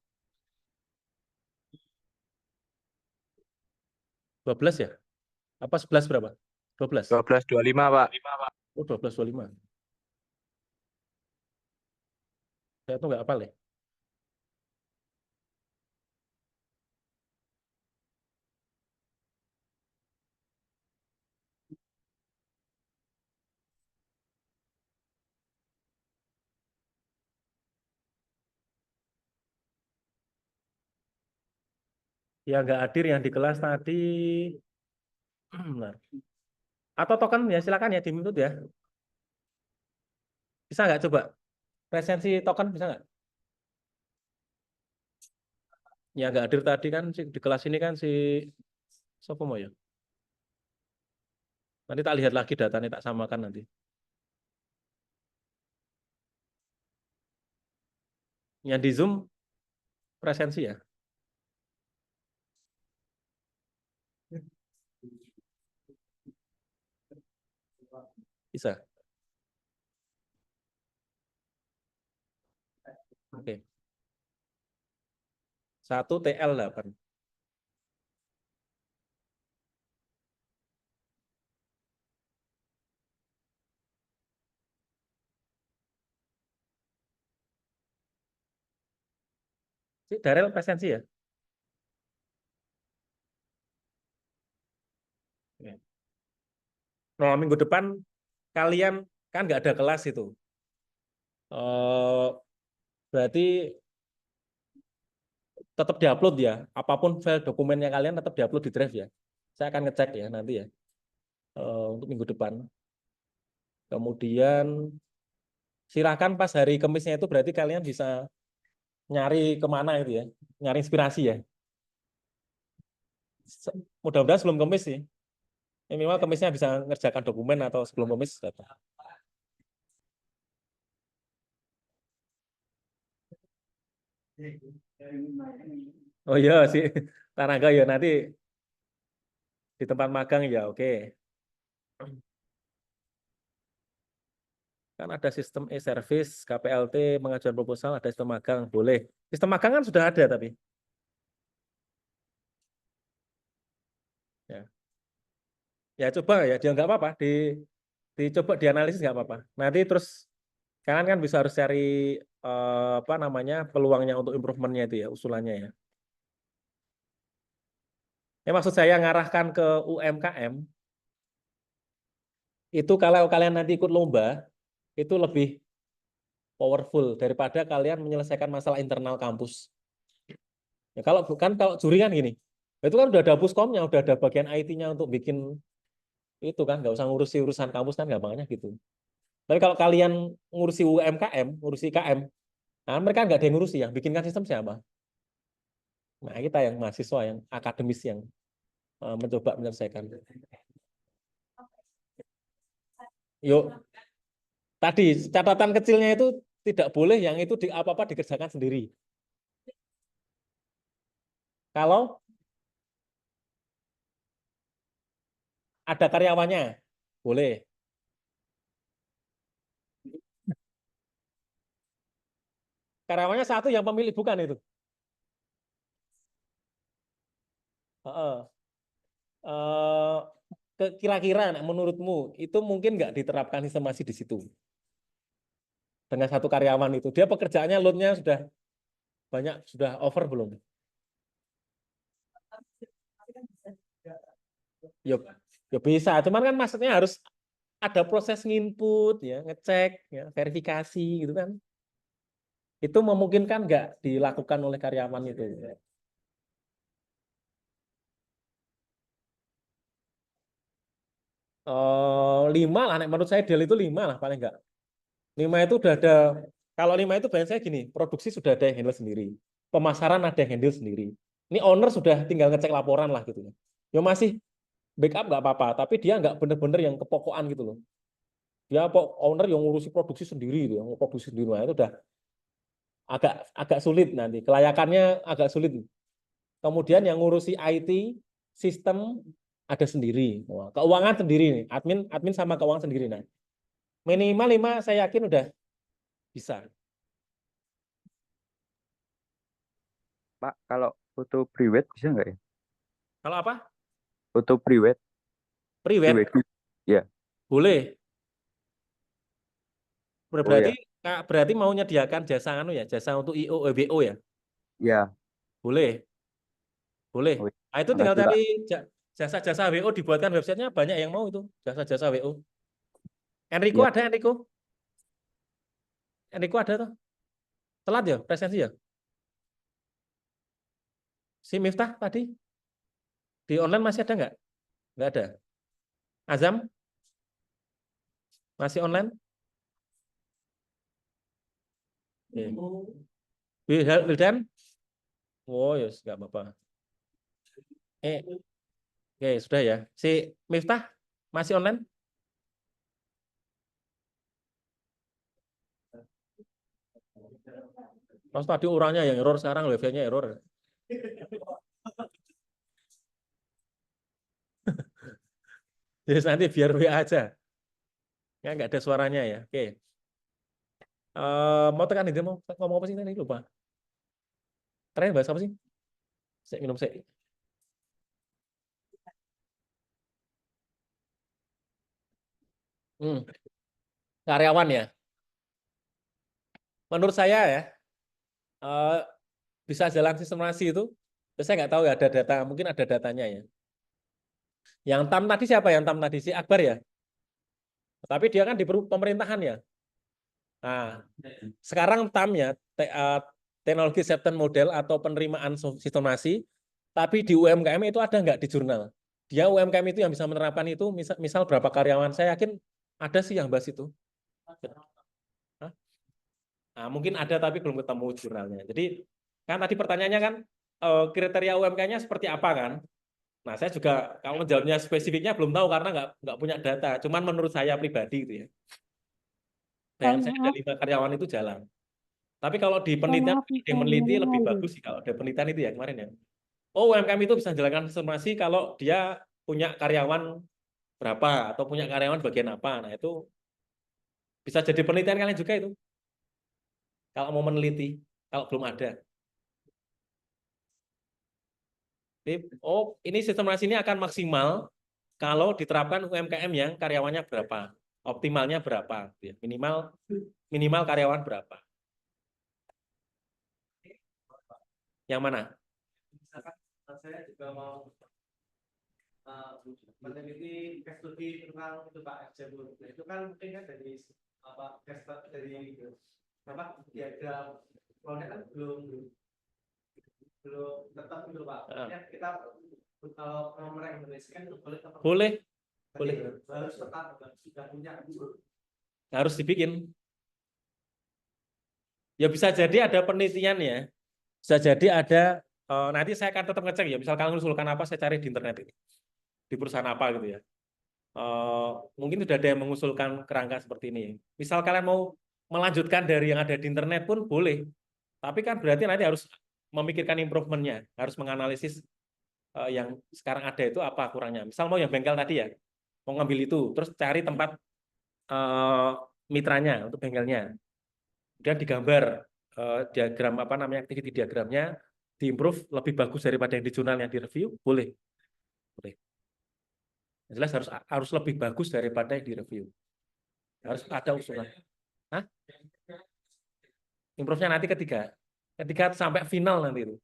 12 ya? Apa 11 berapa? 12. 12.25 Pak. Oh, 12.25. Saya tuh nggak hafal ya. Yang nggak hadir yang di kelas tadi. Bentar. Atau token ya silakan ya di mute ya. Bisa nggak coba? Presensi token bisa nggak? Ya nggak hadir tadi kan di kelas ini kan si Sopo ya. Nanti tak lihat lagi datanya tak samakan nanti. Yang di Zoom presensi ya. Bisa. Oke. 1 TL8. Darel presensi ya? Oke. Nah, minggu depan kalian kan nggak ada kelas itu. Berarti tetap diupload ya. Apapun file dokumennya kalian tetap diupload di Drive ya. Saya akan ngecek ya nanti ya. Untuk minggu depan. Kemudian silakan pas hari Kamisnya itu berarti kalian bisa nyari kemana itu ya. Nyari inspirasi ya. Mudah-mudahan sebelum Kamis sih. Ya, minimal Kamisnya bisa ngerjakan dokumen atau sebelum Kamis datang. Oh iya sih, Tanaga ya nanti di tempat magang ya, oke. Kan ada sistem e-service, KPLT, pengajuan proposal, ada sistem magang, boleh. Sistem magang kan sudah ada tapi. Ya, ya coba ya, dia nggak apa-apa, dicoba dianalisis nggak apa-apa. Nanti terus kalian kan bisa harus cari apa namanya peluangnya untuk improvementnya itu ya, usulannya ya. Ya maksud saya ngarahkan ke UMKM itu kalau kalian nanti ikut lomba itu lebih powerful daripada kalian menyelesaikan masalah internal kampus. Ya, kalau juri kan gini, itu kan udah ada puskomnya, udah ada bagian IT-nya untuk bikin itu kan, nggak usah ngurusi urusan kampus kan gampangnya gitu. Tapi kalau kalian ngurusi UMKM, ngurusi KM, nah mereka nggak ada yang ngurusi, yang bikinkan sistem siapa? Nah kita yang mahasiswa, yang akademis yang mencoba menyelesaikan. Yuk, tadi catatan kecilnya itu tidak boleh yang itu di apa-apa dikerjakan sendiri. Kalau ada karyawannya, boleh. Karyawannya satu yang pemilik bukan itu. Heeh. Kira-kira menurutmu itu mungkin nggak diterapkan sistem masih di situ dengan satu karyawan itu dia pekerjaannya loadnya sudah banyak sudah over belum? Ya, ya bisa, cuman kan maksudnya harus ada proses nginput ya ngecek ya verifikasi gitu kan itu memungkinkan nggak dilakukan oleh karyawan itu. 5 lah, menurut saya deal itu 5 lah paling enggak. 5 itu udah ada, kalau 5 itu biasanya gini, produksi sudah ada yang handle sendiri, pemasaran ada yang handle sendiri. Ini owner sudah tinggal ngecek laporan lah gitu ya. Ya masih backup nggak apa-apa, tapi dia nggak bener-bener yang kepokokan gitu loh. Dia owner yang ngurusi produksi sendiri, gitu, yang produksi sendiri, nah, itu udah agak agak sulit nanti, kelayakannya agak sulit. Kemudian yang ngurusi IT, sistem ada sendiri, wah, keuangan sendiri nih, admin sama keuangan sendiri. Nah, minimal 5 saya yakin udah bisa. Pak, kalau foto prewed bisa nggak ya? Kalau apa? Foto prewed, Prewed ya. boleh. Oh Berarti ya, berarti mau menyediakan jasa anu ya, jasa untuk IO WO ya? ya. Boleh. Boleh. Oh, Nah, itu tinggal makasih Pak. cari jasa-jasa WO dibuatkan websitenya banyak yang mau itu, jasa-jasa WO. Enrico Ya, ada Enrico? Enrico ada tuh. Telat ya presensi ya? Si Miftah tadi di online masih ada nggak? Nggak ada. Azam masih online? Wildan? Oh, ya nggak apa-apa. Oke, sudah ya. Si Miftah masih online? Mas tadi orangnya yang error, sekarang wifi-nya error. Jadi nanti biar WA aja. Ya nggak ada suaranya ya. Oke. Mau tekan itu mau ngomong apa sih tadi lupa. Terakhir bahas apa sih? Saya minum saya. Karyawan ya. Menurut saya ya eh, bisa jalan sistemasi itu. Saya nggak tahu ya ada data, mungkin ada datanya ya. Yang TAM tadi siapa yang TAM tadi si Akbar ya. Tapi dia kan di pemerintahan ya. Nah, sekarang TAM-nya teknologi acceptance model atau penerimaan sistemasi, tapi di UMKM itu ada nggak di jurnal? Dia UMKM itu yang bisa menerapkan itu, misal berapa karyawan? Saya yakin ada sih yang bahas itu. Hah? Nah, mungkin ada tapi belum ketemu jurnalnya. Jadi kan tadi pertanyaannya kan kriteria UMKM-nya seperti apa kan? Nah, saya juga kalau menjawabnya spesifiknya belum tahu karena nggak punya data. Cuman menurut saya pribadi gitu ya. Bayangan saya ada 5 karyawan itu jalan. Tapi kalau di penelitian, yang meneliti lebih bagus sih kalau ada penelitian itu ya kemarin ya. Oh, UMKM itu bisa menjalankan transformasi kalau dia punya karyawan berapa atau punya karyawan bagian apa. Nah, itu bisa jadi penelitian kalian juga itu. Kalau mau meneliti, kalau belum ada. Oh, ini sistem transformasi ini akan maksimal kalau diterapkan UMKM yang karyawannya berapa, optimalnya berapa, gitu ya. Minimal karyawan berapa. Yang mana? Misalkan saya juga mau meneliti case study tentang itu Pak Jabur. Nah, itu kan mungkin kan dari apa case dari apa diagram proyek kan belum tetap gitu Pak. Ya, kita kalau mau merekomendasikan itu boleh harus tetap sudah punya harus dibikin. Ya bisa jadi ada penelitian ya. Bisa jadi ada nanti saya akan tetap ngecek ya. Misal kalian mengusulkan apa, saya cari di internet ini. Di perusahaan apa gitu ya. Mungkin sudah ada yang mengusulkan kerangka seperti ini. Misal kalian mau melanjutkan dari yang ada di internet pun boleh. Tapi kan berarti nanti harus memikirkan improvement-nya, harus menganalisis yang sekarang ada itu apa kurangnya. Misal mau yang bengkel tadi ya, mau ngambil itu, terus cari tempat mitranya untuk bengkelnya. Kemudian digambar diagram apa namanya activity diagramnya, diimprove lebih bagus daripada yang di jurnal yang direview, boleh. Boleh. Jelas harus lebih bagus daripada yang direview. Harus ada usulan. Hah? Improve-nya nanti ketika sampai final nanti itu.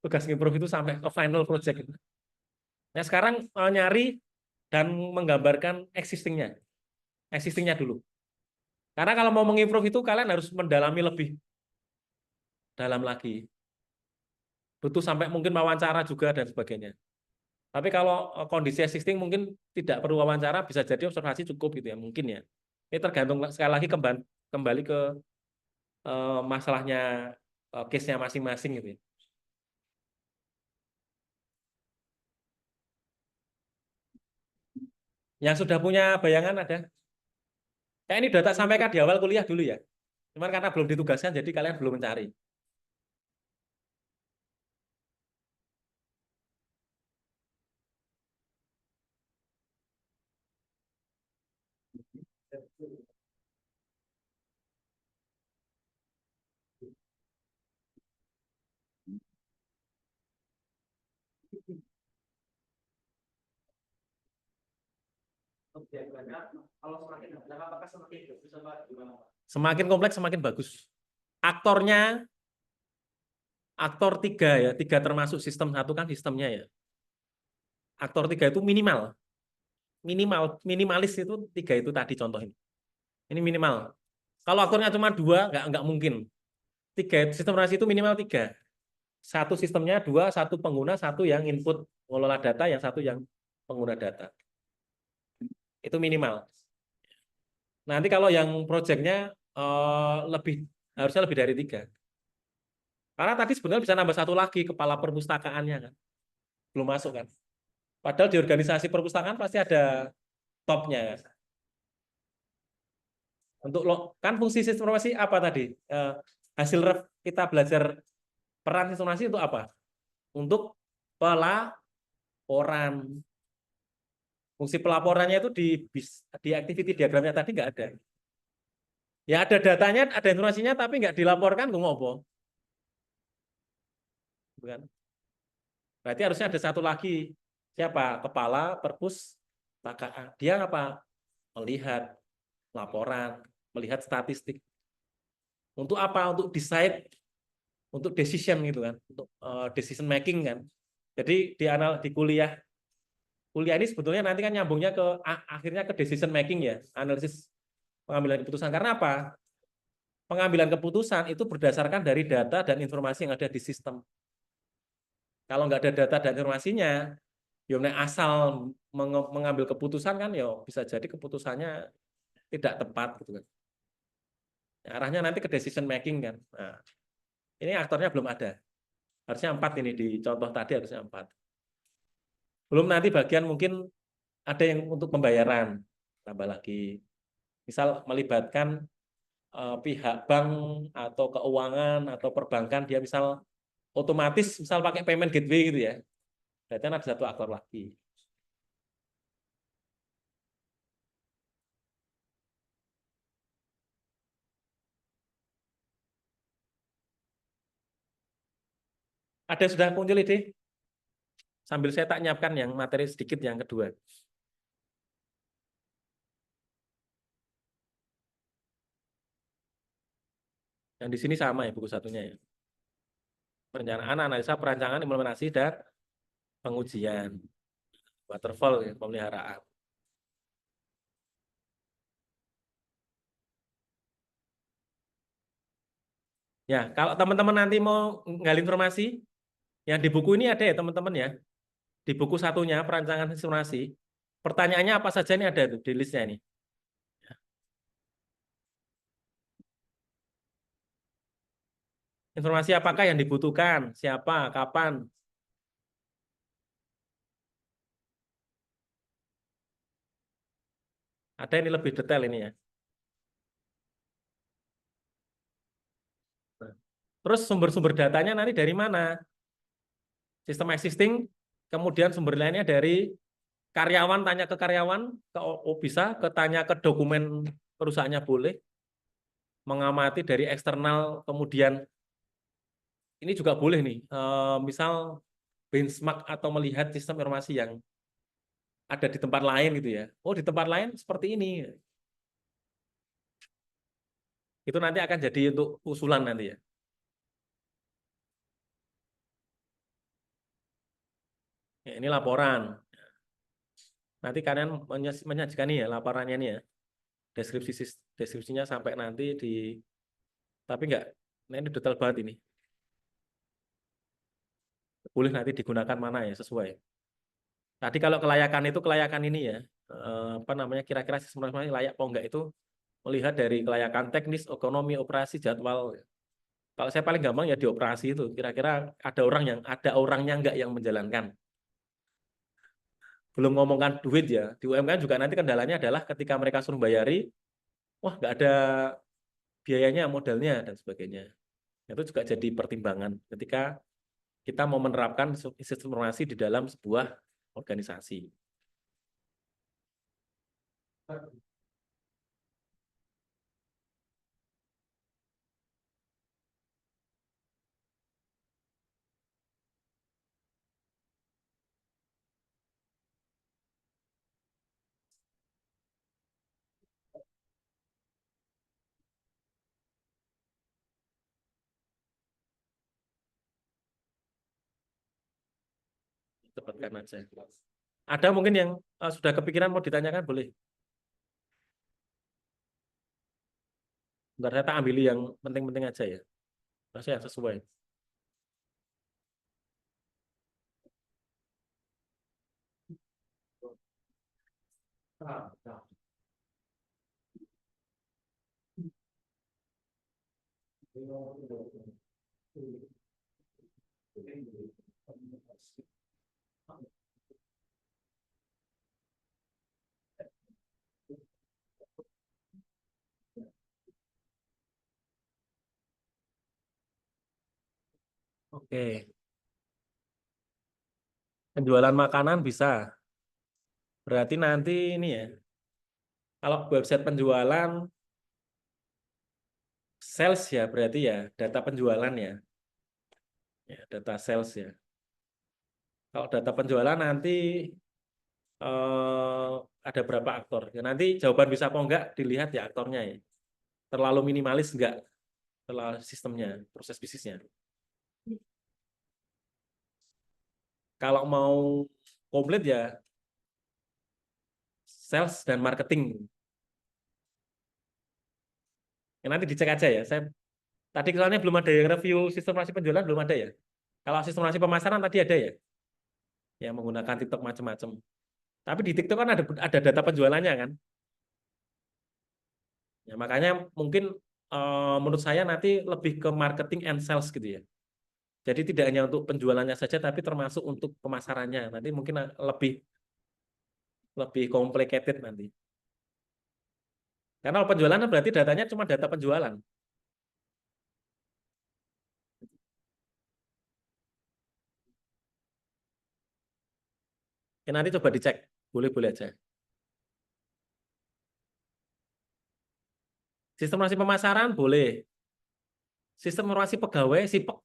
Tugas improve itu sampai ke final project. Nah, sekarang nyari dan menggambarkan existingnya dulu. Karena kalau mau mengimprove itu kalian harus mendalami lebih dalam lagi. Butuh sampai mungkin wawancara juga dan sebagainya. Tapi kalau kondisi existing mungkin tidak perlu wawancara, bisa jadi observasi cukup gitu ya, mungkin ya. Ini tergantung sekali lagi kembali ke masalahnya case-nya masing-masing gitu ya. Yang sudah punya bayangan ada? Kayak ini udah tak sampaikan di awal kuliah dulu ya. Cuman karena belum ditugaskan, jadi kalian belum mencari. kalau semakin dalam apakah semakin bagus apa gimana Pak? Semakin kompleks, semakin bagus. Aktor 3 ya, 3 termasuk sistem 1 kan sistemnya ya. Aktor 3 itu minimalis itu 3 itu tadi contohin. Ini minimal. Kalau aktornya cuma 2, nggak mungkin. 3 sistem informasi itu minimal 3. 1 sistemnya, 2 1 pengguna, 1 yang input mengelola data, yang 1 yang pengguna data. Itu minimal. Nanti kalau yang projectnya harusnya lebih dari 3. Karena tadi sebenarnya bisa nambah 1 lagi kepala perpustakaannya kan, belum masuk kan. Padahal di organisasi perpustakaan pasti ada topnya. Untuk kan fungsi sistem informasi apa tadi? Hasil kita belajar peran informasi untuk apa? Untuk pelaporan. Fungsi pelaporannya itu di activity diagramnya tadi nggak ada. Ya ada datanya, ada informasinya, tapi nggak dilaporkan, gue ngopo. Bukan? Berarti harusnya ada satu lagi. Siapa? Kepala Perpus KKA. Dia apa? Melihat laporan, melihat statistik. Untuk apa? Untuk decide, untuk decision gitu kan, untuk decision making kan. Jadi di kuliah ini sebetulnya nanti kan nyambungnya ke akhirnya ke decision making ya, analisis pengambilan keputusan. Karena apa? Pengambilan keputusan itu berdasarkan dari data dan informasi yang ada di sistem. Kalau nggak ada data dan informasinya, ya asal mengambil keputusan kan ya bisa jadi keputusannya tidak tepat gitu kan. Ya, arahnya nanti ke decision making kan. Nah, ini aktornya belum ada. Harusnya 4 ini di contoh tadi harusnya 4. Belum nanti bagian mungkin ada yang untuk pembayaran tambah lagi. Misal melibatkan pihak bank atau keuangan atau perbankan dia misal otomatis misal pakai payment gateway gitu ya. Berarti ada satu aktor lagi. Ada yang sudah muncul ide? Sambil saya tak nyiapkan yang materi sedikit yang kedua. Yang di sini sama ya buku satunya ya. Perencanaan, analisa, perancangan, implementasi, dan pengujian. Waterfall ya, pemeliharaan. Ya, kalau teman-teman nanti mau nggali informasi, yang di buku ini ada ya teman-teman ya. Di buku satunya, perancangan simulasi, pertanyaannya apa saja ini ada tuh di listnya ini. Informasi apakah yang dibutuhkan, siapa, kapan. Ada ini lebih detail ini ya. Terus sumber-sumber datanya nanti dari mana? Sistem existing, kemudian sumber lainnya dari karyawan, tanya ke karyawan, bisa, tanya ke dokumen perusahaannya boleh, mengamati dari eksternal, kemudian ini juga boleh nih, misal benchmark atau melihat sistem informasi yang ada di tempat lain gitu ya. Oh di tempat lain seperti ini. Itu nanti akan jadi untuk usulan nanti ya. Ya, ini laporan. Nanti kalian menyajikan nih ya laporannya nih ya. Deskripsinya sampai nanti di, tapi enggak, nah ini detail banget ini. Boleh nanti digunakan mana ya sesuai. Tadi kalau kelayakan itu kelayakan ini ya, apa namanya kira-kira sistem informasi layak apa enggak itu melihat dari kelayakan teknis, ekonomi, operasi, jadwal. Kalau saya paling gampang ya di operasi itu kira-kira ada orangnya enggak yang menjalankan. Belum ngomongkan duit ya, di UMKM juga nanti kendalanya adalah ketika mereka suruh bayari, wah nggak ada biayanya, modalnya dan sebagainya. Itu juga jadi pertimbangan ketika kita mau menerapkan sistem informasi di dalam sebuah organisasi. Cepatkan aja. Ada mungkin yang sudah kepikiran mau ditanyakan, boleh. Bentar saya tak ambil yang penting-penting aja ya. Masih yang sesuai. Oke. Penjualan makanan bisa. Berarti nanti ini ya, kalau website penjualan sales ya berarti ya data penjualan ya. Ya, data sales ya. Kalau data penjualan nanti ada berapa aktor? Ya, nanti jawaban bisa apa enggak dilihat ya aktornya ya. Terlalu minimalis enggak terlalu sistemnya, proses bisnisnya. Kalau mau komplit ya sales dan marketing. Ya, nanti dicek aja ya. Saya tadi soalnya belum ada yang review sistem informasi penjualan belum ada ya. Kalau sistem informasi pemasaran tadi ada ya, yang menggunakan TikTok macam-macam. Tapi di TikTok kan ada data penjualannya kan. Ya, makanya mungkin menurut saya nanti lebih ke marketing and sales gitu ya. Jadi tidak hanya untuk penjualannya saja, tapi termasuk untuk pemasarannya. Nanti mungkin lebih lebih complicated nanti. Karena kalau penjualan kan berarti datanya cuma data penjualan. Ya, nanti coba dicek, boleh-boleh aja. Sistem informasi pemasaran boleh. Sistem informasi pegawai, SIPEK,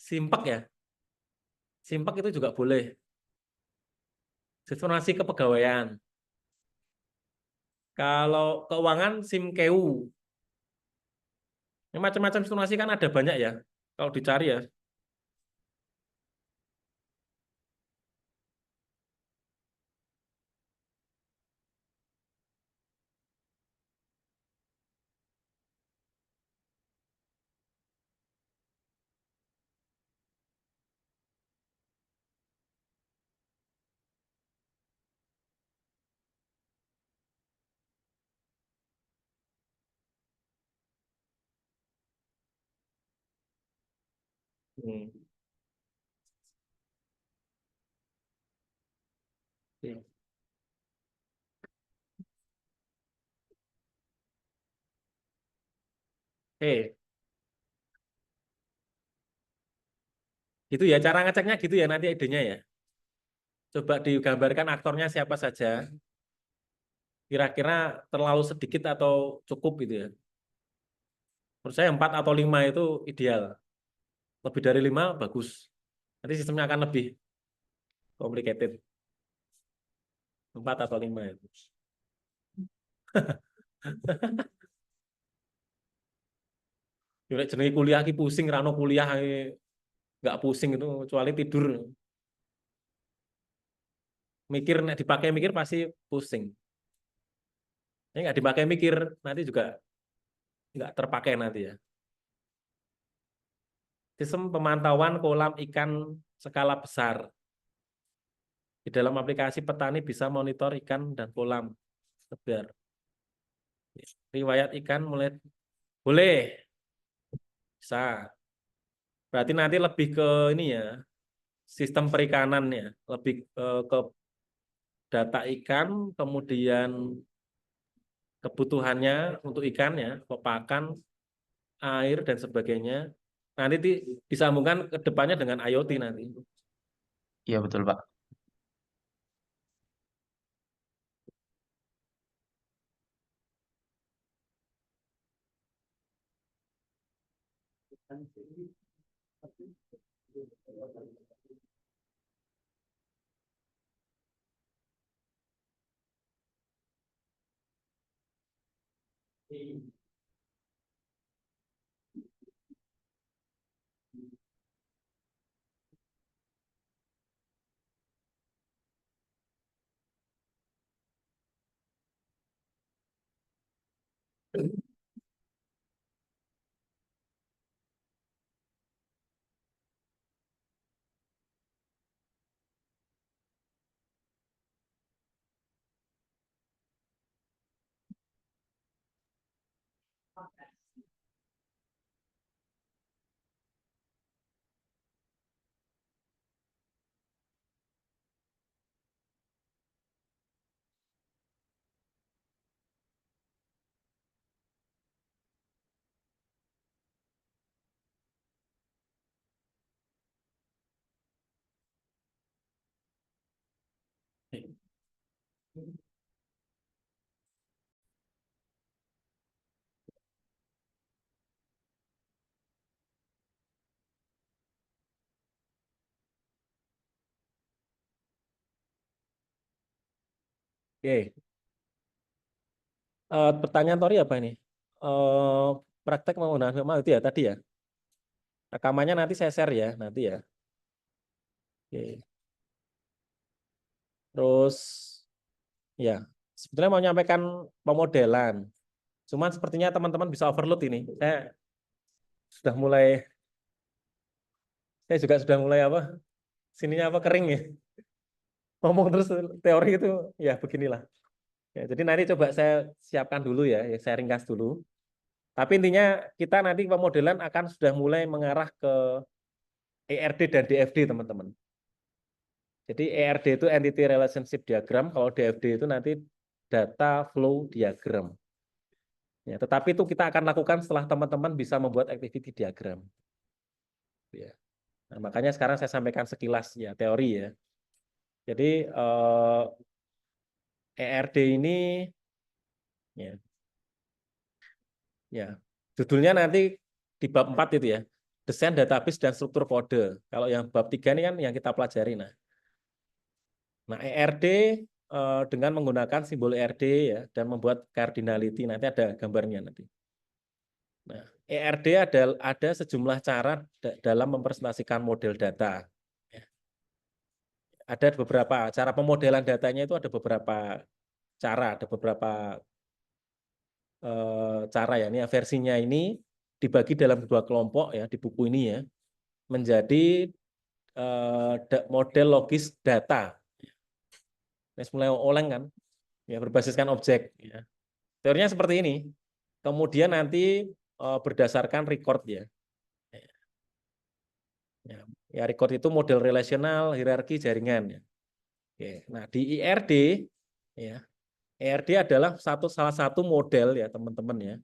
SIMPEK ya, SIMPEK itu juga boleh. Sistem informasi kepegawaian. Kalau keuangan, SIMKEU. Yang macam-macam informasi kan ada banyak ya. Kalau dicari ya. Hmm. Iya. Oke, gitu ya. Cara ngeceknya gitu ya nanti idenya ya. Coba digambarkan aktornya siapa saja. Kira-kira terlalu sedikit atau cukup gitu ya. Menurut saya 4 atau 5 itu ideal. Lebih dari 5 bagus. Nanti sistemnya akan lebih complicated. 4 atau 5 itu. Yuk, jenenge kuliah ki pusing, rano kuliah nggak pusing itu, kecuali tidur. Mikir, nek dipakai mikir pasti pusing. Ini nggak dipakai mikir, nanti juga nggak terpakai nanti ya. Sistem pemantauan kolam ikan skala besar. Di dalam aplikasi petani bisa monitor ikan dan kolam sebar. Riwayat ikan mulai boleh bisa. Berarti nanti lebih ke ini ya, sistem perikanan ya, lebih ke data ikan, kemudian kebutuhannya untuk ikan ya, pakan, air dan sebagainya. Nanti disambungkan ke depannya dengan IoT nanti. Iya betul Pak. Oke. Pertanyaan Tori apa ini? Praktek menggunakan firma itu ya tadi ya. Rekamannya nanti saya share ya nanti ya. Oke. Terus ya sebetulnya mau menyampaikan pemodelan. Cuman sepertinya teman-teman bisa overload ini. Sudah mulai, saya juga sudah mulai apa? Sininya apa kering ya? Ngomong terus teori itu ya beginilah. Ya, jadi nanti coba saya siapkan dulu ya, saya ringkas dulu. Tapi intinya kita nanti pemodelan akan sudah mulai mengarah ke ERD dan DFD teman-teman. Jadi ERD itu Entity Relationship Diagram, kalau DFD itu nanti Data Flow Diagram. Ya, tetapi itu kita akan lakukan setelah teman-teman bisa membuat activity diagram. Ya. Nah, makanya sekarang saya sampaikan sekilas ya teori ya. Jadi ERD ini ya, ya judulnya nanti di bab 4 itu ya, desain database dan struktur kode. Kalau yang bab 3 ini kan yang kita pelajari. Nah ERD dengan menggunakan simbol ERD ya dan membuat cardinality, nanti ada gambarnya nanti. Nah, ERD ada sejumlah cara dalam mempresentasikan model data. Ada beberapa cara pemodelan datanya, itu ada beberapa cara, ada beberapa cara ya. Ini versinya ini dibagi dalam 2 kelompok ya di buku ini ya, menjadi model logis data. Ini mulai oleng kan, ya berbasiskan objek. Ya. Teorinya seperti ini. Kemudian nanti berdasarkan record ya. Ya, record itu model relasional, hierarki, jaringan. Ya. Oke. Nah di IRD, ya, ERD adalah salah satu model ya teman-teman ya,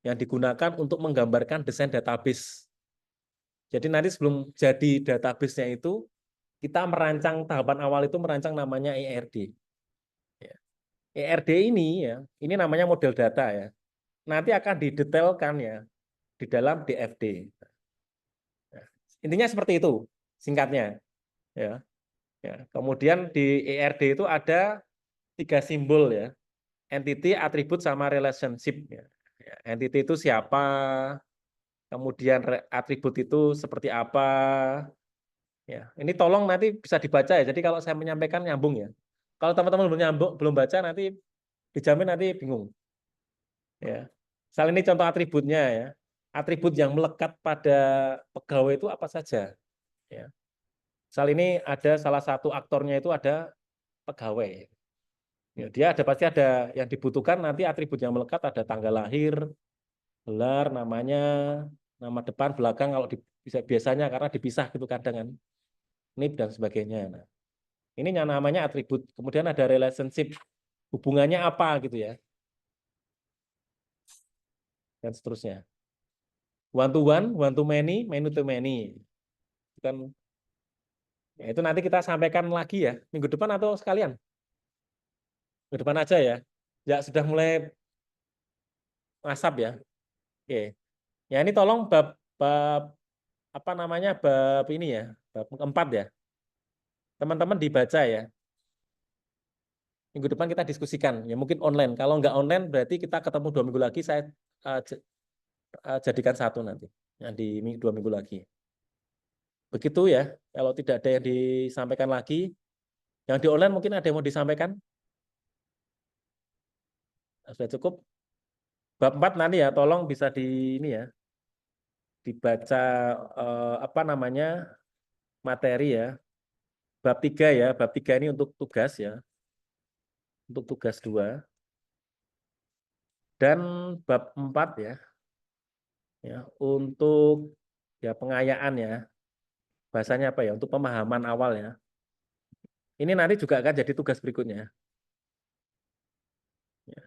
yang digunakan untuk menggambarkan desain database. Jadi nanti sebelum jadi database-nya itu, kita merancang tahapan awal itu merancang namanya ERD. Ya. ERD ini ya, ini namanya model data ya. Nanti akan didetailkan ya di dalam DFD. Nah, intinya seperti itu singkatnya. Ya. Ya. Kemudian di ERD itu ada 3 simbol ya. Entity, atribut, sama relationship. Ya. Entity itu siapa, kemudian atribut itu seperti apa. Ya, ini tolong nanti bisa dibaca ya. Jadi kalau saya menyampaikan nyambung ya. Kalau teman-teman belum baca nanti dijamin nanti bingung. Ya. Misal ini contoh atributnya ya. Atribut yang melekat pada pegawai itu apa saja. Ya. Misal ini ada salah satu aktornya itu ada pegawai. Ya, dia pasti ada yang dibutuhkan nanti atribut yang melekat, ada tanggal lahir, gelar, namanya, nama depan, belakang, kalau bisa biasanya karena dipisah gitu kadang kan, NIP dan sebagainya. Nah, ini yang namanya atribut. Kemudian ada relationship, hubungannya apa gitu ya, dan seterusnya. One to one to many, many to many. Kan, ya itu nanti kita sampaikan lagi ya minggu depan atau sekalian. Minggu depan aja ya. Ya sudah mulai ngasap ya. Oke. Ya ini tolong bab apa namanya bab ini ya, bab keempat ya. Teman-teman dibaca ya. Minggu depan kita diskusikan. Ya mungkin online. Kalau nggak online berarti kita ketemu 2 minggu lagi. Saya jadikan satu nanti. Yang di 2 minggu lagi. Begitu ya. Kalau tidak ada yang disampaikan lagi, yang di online mungkin ada yang mau disampaikan. Sudah cukup. Bab 4 nanti ya. Tolong bisa di ini ya. Dibaca apa namanya materi ya. Bab 3 ya. Bab 3 ini untuk tugas ya. Untuk tugas 2. Dan bab 4 ya. Ya, untuk ya pengayaan ya. Bahasanya apa ya? Untuk pemahaman awal ya. Ini nanti juga akan jadi tugas berikutnya. Ya.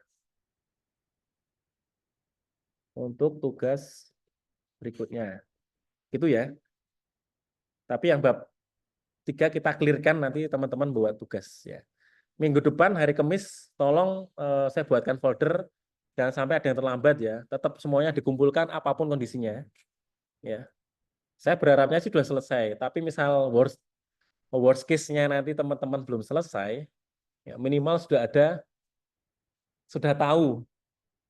Untuk tugas berikutnya. Gitu ya. Tapi yang bab 3 kita clearkan nanti teman-teman buat tugas ya. minggu depan hari Kamis tolong saya buatkan folder, jangan sampai ada yang terlambat ya. Tetap semuanya dikumpulkan apapun kondisinya. Ya. Saya berharapnya sih sudah selesai, tapi misal worst case-nya nanti teman-teman belum selesai, ya minimal sudah tahu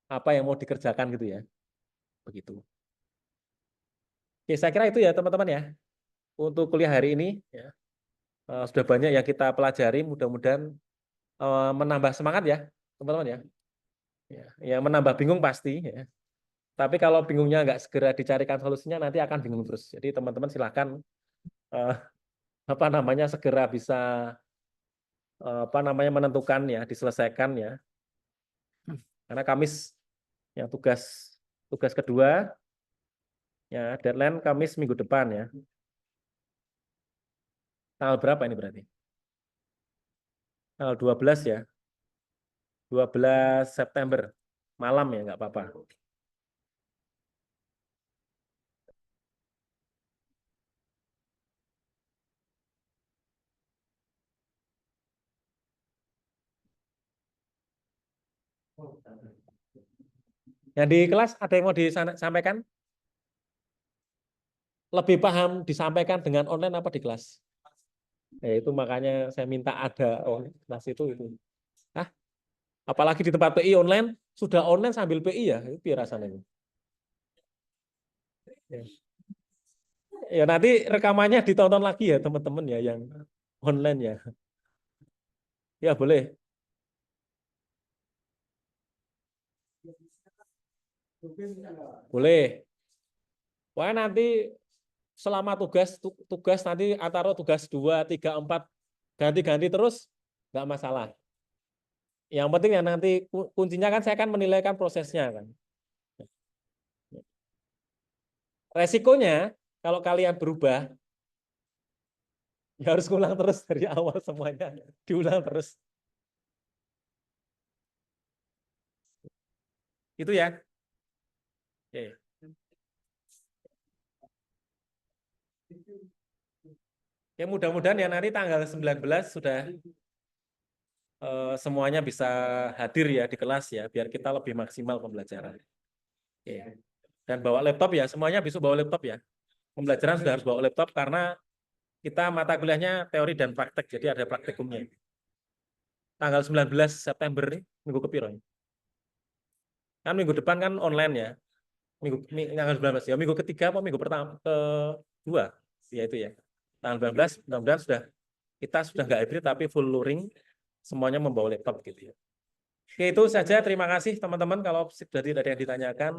apa yang mau dikerjakan gitu ya. Begitu. Oke, saya kira itu ya teman-teman ya. Untuk kuliah hari ini ya. Sudah banyak yang kita pelajari, mudah-mudahan menambah semangat ya, teman-teman ya. Yang menambah bingung pasti ya. Tapi kalau bingungnya nggak segera dicarikan solusinya, nanti akan bingung terus. Jadi teman-teman silahkan segera bisa menentukan ya, diselesaikan ya. Karena Kamis yang tugas kedua ya, deadline Kamis minggu depan ya. Tanggal berapa ini berarti? Tanggal 12 ya. 12 September. Malam ya, nggak apa-apa. Yang di kelas ada yang mau disampaikan? Lebih paham disampaikan dengan online apa di kelas? Ya, itu makanya saya minta ada kelas itu. Hah? Apalagi di tempat PI online, sudah online sambil PI ya, itu biar rasanya. Ya nanti rekamannya ditonton lagi ya teman-teman ya yang online ya. Ya boleh. Boleh. Wah nanti selama tugas nanti antara tugas 2, 3, 4 ganti-ganti terus nggak masalah. Yang penting ya nanti kuncinya kan saya akan menilaikan prosesnya kan. Resikonya kalau kalian berubah ya harus ulang terus dari awal semuanya, diulang terus. Itu ya. Oke. Ya mudah-mudahan ya nanti tanggal 19 sudah semuanya bisa hadir ya di kelas ya, biar kita lebih maksimal pembelajaran. Oke. Dan bawa laptop ya, semuanya bisa bawa laptop ya. Pembelajaran sudah harus bawa laptop karena kita mata kuliahnya teori dan praktek, jadi ada praktikumnya. Tanggal 19 September nih, minggu kepiro ya? Kan minggu depan kan online ya. Tanggal 19 ya, minggu ketiga apa minggu kedua? Ya itu ya. Tanggal 19 mudah-mudahan kita sudah nggak hybrid tapi full luring, semuanya membawa laptop gitu ya. Oke, itu saja. Terima kasih teman-teman kalau sudah tidak ada yang ditanyakan.